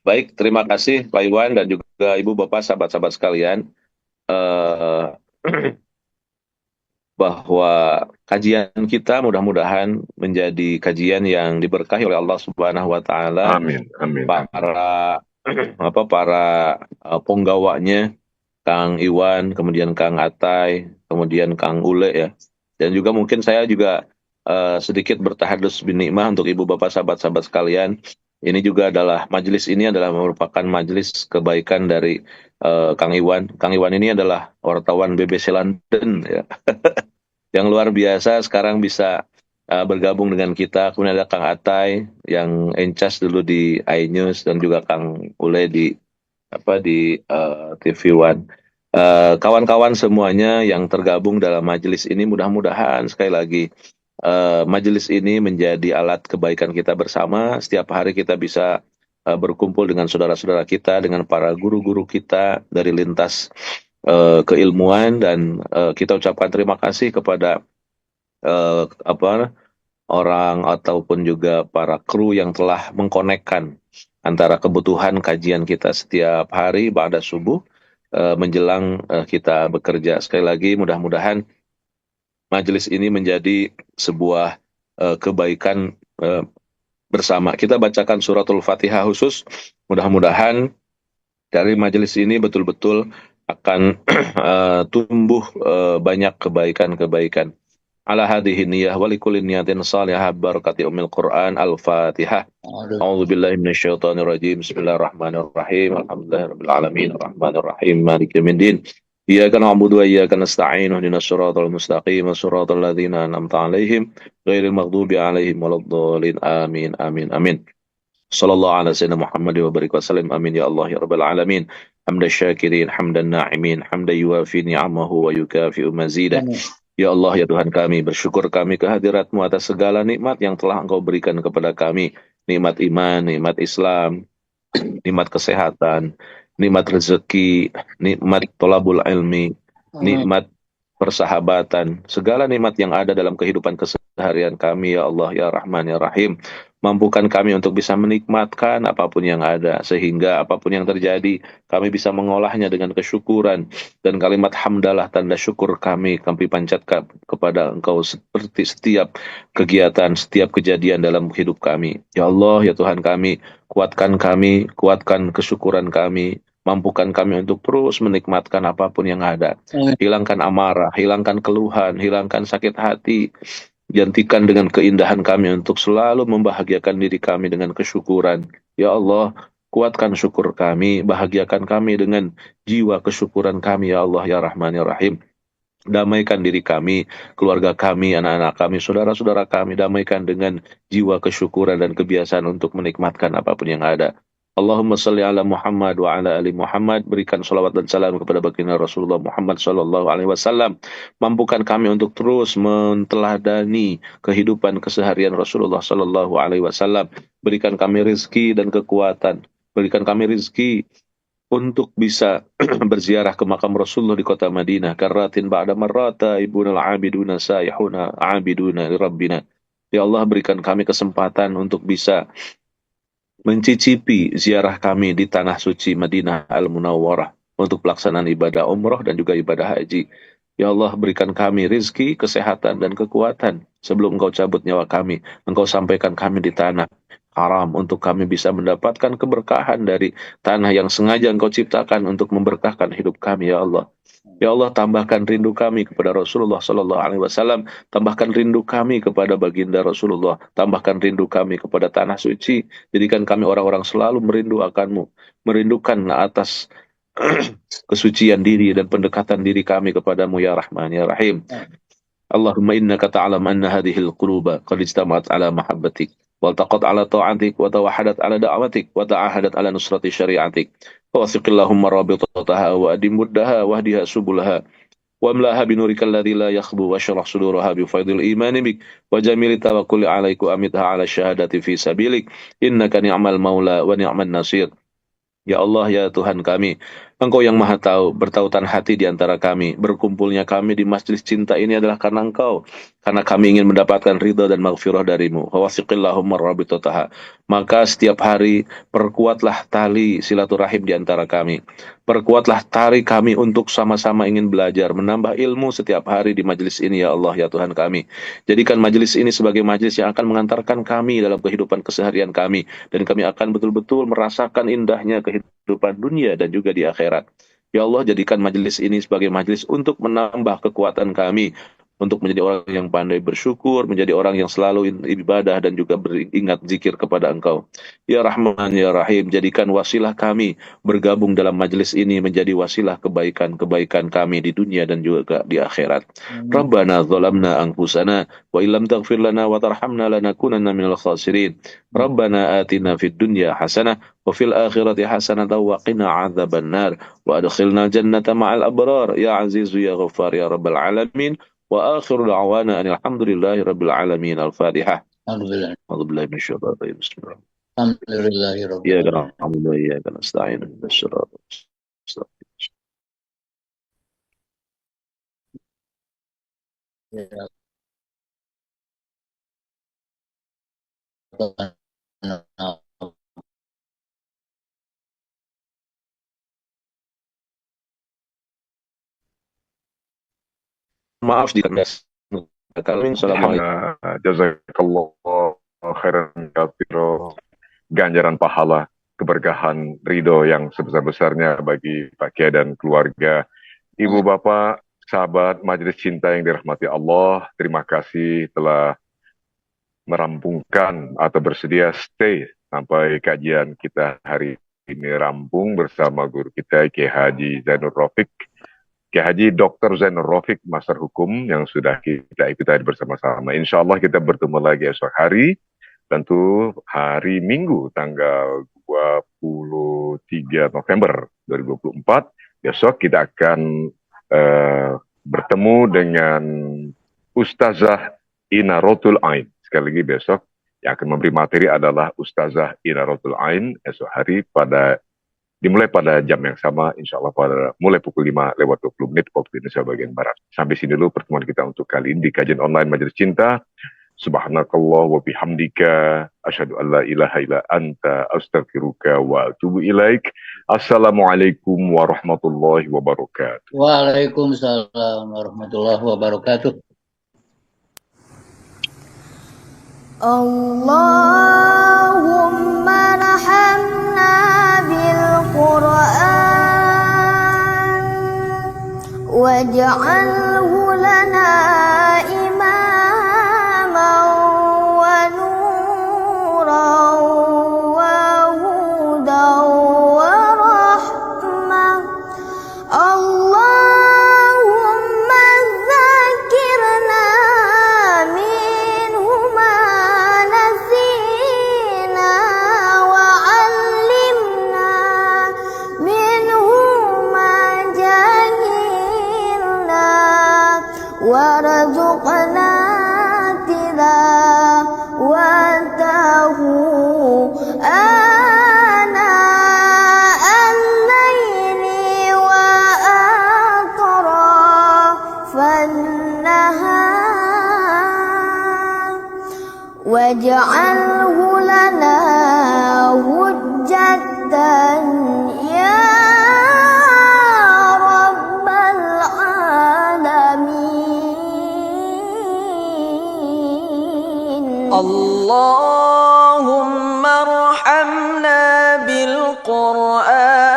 Baik, terima kasih Pak Iwan dan juga Ibu Bapak sahabat-sahabat sekalian. Eh, bahwa kajian kita mudah-mudahan menjadi kajian yang diberkahi oleh Allah Subhanahu wa taala. Amin, amin, amin. Para penggawanya Kang Iwan, kemudian Kang Atai, kemudian Kang Ule ya. Dan juga mungkin saya juga sedikit bertahadus binikmah untuk Ibu Bapak sahabat-sahabat sekalian. Ini juga adalah majelis ini adalah merupakan majelis kebaikan dari Kang Iwan. Kang Iwan ini adalah wartawan BBC London ya. Yang luar biasa sekarang bisa bergabung dengan kita. Kemudian ada Kang Atai yang encas dulu di iNews dan juga Kang Ule di TV One. Kawan-kawan semuanya yang tergabung dalam majelis ini mudah-mudahan sekali lagi majelis ini menjadi alat kebaikan kita bersama. Setiap hari kita bisa berkumpul dengan saudara-saudara kita, dengan para guru-guru kita dari lintas keilmuan dan kita ucapkan terima kasih kepada orang ataupun juga para kru yang telah mengkonekkan antara kebutuhan kajian kita setiap hari pada subuh menjelang kita bekerja. Sekali lagi mudah-mudahan majelis ini menjadi sebuah kebaikan bersama. Kita bacakan suratul Fatihah khusus. Mudah-mudahan dari majelis ini betul-betul akan tumbuh banyak kebaikan-kebaikan. Ala hadhihi niyyah wa likulli niyatin salihah barakati ummil Qur'an Al-Fatihah. A'udzu billahi minasyaitonir rajim. Bismillahirrahmanirrahim. Alhamdulillahirabbil alamin arrahmanir rahim maliki yaumiddin. Iyyaka na'budu wa iyyaka nasta'in ihdinas siratal mustaqim siratal ladzina an'amta 'alaihim ghairil maghdubi 'alaihim waladdallin. Amin amin amin. Sallallahu ala sayyidina Muhammad wa barik wa sallim. Amin ya Allah ya rabbal alamin. Hamdan syakirin, hamdan na'imin, hamdan yuwafi ni'amahu wa yukafi'u mazidah. Ya Allah ya Tuhan kami, bersyukur kami kehadirat-Mu atas segala nikmat yang telah Engkau berikan kepada kami. Nikmat iman, nikmat Islam, nikmat kesehatan, nikmat rezeki, nikmat tolabul ilmi, nikmat persahabatan, segala nikmat yang ada dalam kehidupan keseharian kami ya Allah ya Rahman ya Rahim. Mampukan kami untuk bisa menikmatkan apapun yang ada, sehingga apapun yang terjadi, kami bisa mengolahnya dengan kesyukuran. Dan kalimat hamdalah, tanda syukur kami panjatkan kepada Engkau seperti setiap kegiatan, setiap kejadian dalam hidup kami. Ya Allah, ya Tuhan kami, kuatkan kesyukuran kami, mampukan kami untuk terus menikmatkan apapun yang ada. Hilangkan amarah, hilangkan keluhan, hilangkan sakit hati. Gantikan dengan keindahan kami untuk selalu membahagiakan diri kami dengan kesyukuran. Ya Allah, kuatkan syukur kami, bahagiakan kami dengan jiwa kesyukuran kami, ya Allah, ya Rahman, ya Rahim. Damaikan diri kami, keluarga kami, anak-anak kami, saudara-saudara kami, damaikan dengan jiwa kesyukuran dan kebiasaan untuk menikmatkan apapun yang ada. Allahumma salli ala Muhammad wa ala ali Muhammad. Berikan salawat dan salam kepada baginda Rasulullah Muhammad sallallahu alaihi wasallam. Mampukan kami untuk terus menteladani kehidupan keseharian Rasulullah sallallahu alaihi wasallam. Berikan kami rizki dan kekuatan. Berikan kami rizki untuk bisa berziarah ke makam Rasulullah di kota Madinah. Karatin ba'da marrata ibunal abiduna sayhuna abiduna li rabbina. Ya Allah, berikan kami kesempatan untuk bisa mencicipi ziarah kami di tanah suci Madinah Al-Munawwarah untuk pelaksanaan ibadah umroh dan juga ibadah haji. Ya Allah, berikan kami rizki, kesehatan, dan kekuatan sebelum Engkau cabut nyawa kami. Engkau sampaikan kami di tanah haram untuk kami bisa mendapatkan keberkahan dari tanah yang sengaja Engkau ciptakan untuk memberkahkan hidup kami, ya Allah. Ya Allah, tambahkan rindu kami kepada Rasulullah Sallallahu Alaihi Wasallam, tambahkan rindu kami kepada baginda Rasulullah, tambahkan rindu kami kepada tanah suci. Jadikan kami orang-orang selalu merindu akan-Mu, merindukan atas kesucian diri dan pendekatan diri kami kepadamu ya Rahman ya Rahim. Allahumma innaka ta'lam anna hadhihi al-quluba qad ijtama'at ala mahabbatik والتقت على طاعتك وتوحدت على دعوتك وتعاهدت على نصرة شريعتك فوثق اللهم رابطتها وأدم ودها واهدها سبلها واملأها بنورك الذي لا يخبو واشرح صدورها بفيض الإيمان بك وجميل التوكل عليك وأمتها على الشهادة في سبيلك إنك نعم المولى ونعم النصير. Ya Allah, ya Tuhan kami, Engkau yang maha tahu, bertautan hati di antara kami. Berkumpulnya kami di majelis cinta ini adalah karena Engkau. Karena kami ingin mendapatkan ridha dan maghfirah darimu. Wawasiqillahumma rabitotaha. Maka setiap hari perkuatlah tali silaturahim di antara kami. Perkuatlah tali kami untuk sama-sama ingin belajar, menambah ilmu setiap hari di majelis ini ya Allah ya Tuhan kami. Jadikan majelis ini sebagai majelis yang akan mengantarkan kami dalam kehidupan keseharian kami. Dan kami akan betul-betul merasakan indahnya kehidupan dunia dan juga di akhirat. Ya Allah, jadikan majelis ini sebagai majelis untuk menambah kekuatan kami, untuk menjadi orang yang pandai bersyukur, menjadi orang yang selalu ibadah dan juga beringat zikir kepada Engkau. Ya Rahman, Ya Rahim, jadikan wasilah kami bergabung dalam majelis ini menjadi wasilah kebaikan-kebaikan kami di dunia dan juga di akhirat. Rabbana zalamna anfusana wa illam taghfir lana wa tarhamna lanakunanna minal khasirin. Rabbana atina fid dunya hasanah wa fil akhirati hasanah wa qina adzaban nar wa adkhilna jannata ma'al abrar ya azizu ya ghaffar ya rabbal alamin. Wa akhiru da'wana alhamdulillahi rabbil alamin. Al-Fatihah. Alhamdulillah. A'udzubillahi minasyaitonir rajim. Bismillah. Alhamdulillahi rabbil Iyyaka alamin. na'budu wa iyyaka nasta'in. Ihdinas siratal mustaqim. Ya. Maaf jika kami. Assalamualaikum. Jazakallah khairan katsira, ganjaran pahala, keberkahan, ridho yang sebesar-besarnya bagi Pak Kiai dan keluarga. Ibu Bapak, sahabat majelis cinta yang dirahmati Allah, terima kasih telah merampungkan atau bersedia stay sampai kajian kita hari ini rampung bersama guru kita Kiai Haji Zainur Rafiq, Kiai Haji Dr. Zainur Rafiq, Master Hukum yang sudah kita ikuti bersama-sama. Insya Allah kita bertemu lagi esok hari, tentu hari Minggu tanggal 23 November 2024. Besok kita akan bertemu dengan Ustazah Inaratul Ain. Sekali lagi besok yang akan memberi materi adalah Ustazah Inaratul Ain esok hari dimulai pada jam yang sama, insya Allah pada mulai pukul 5:20 waktu Indonesia bagian Barat. Sampai sini dulu pertemuan kita untuk kali ini di kajian online Majelis Cinta. Subhanakallah wa bihamdika asyhadu an la ilaha illa anta astaghfiruka wa atubu ilaik. Assalamualaikum warahmatullahi wabarakatuh. Waalaikumsalam warahmatullahi wabarakatuh. Allahumma rahamna bil Qur'an waj'alhu lana imaman wa nuran wa hudan wa rahmah. Allahumma dzakirna minhu ma nasina wa 'allimna minhu ma jahilna warzuqna tilawatahu ana al-laili wa atrafan nahar waj'alhu lana hujjatan ya rabbal alamin. Allahumma arhamna bil Qur'an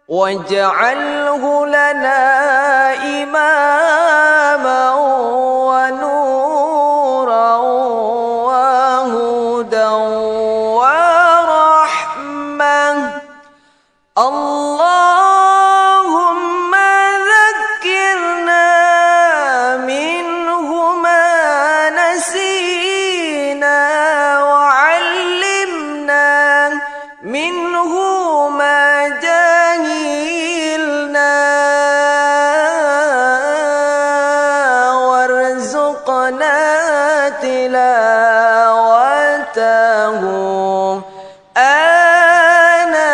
waj'alhu lana imaman wa nuran wa hudan wa rahmah. Allahumma dhakkirna minhu ma nasina wa 'allimna minhu ma jahilna warzuqna tilawatahu ana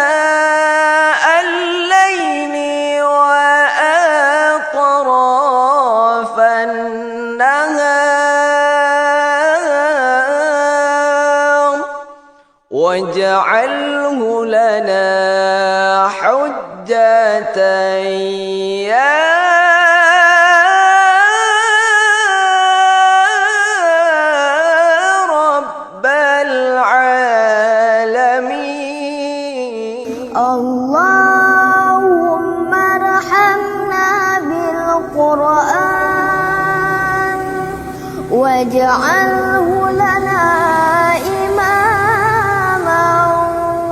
واجعله لنا حجة يا رب العالمين. اللهم ارحمنا بالقرآن واجعله لنا إماما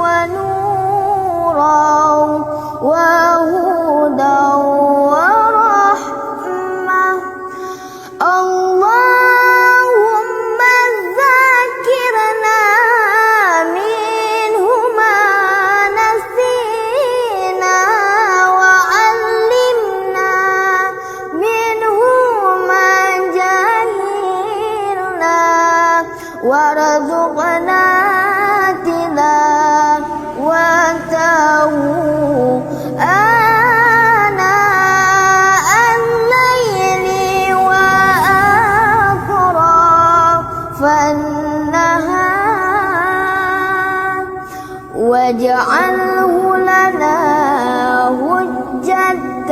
ونورا وهدى ورحمة. اللهم ذكرنا منه ما نسينا وعلمنا منه ما جهلنا وارزقنا تلاوته آناء الليل وأطراف النهار واجعله لنا حجة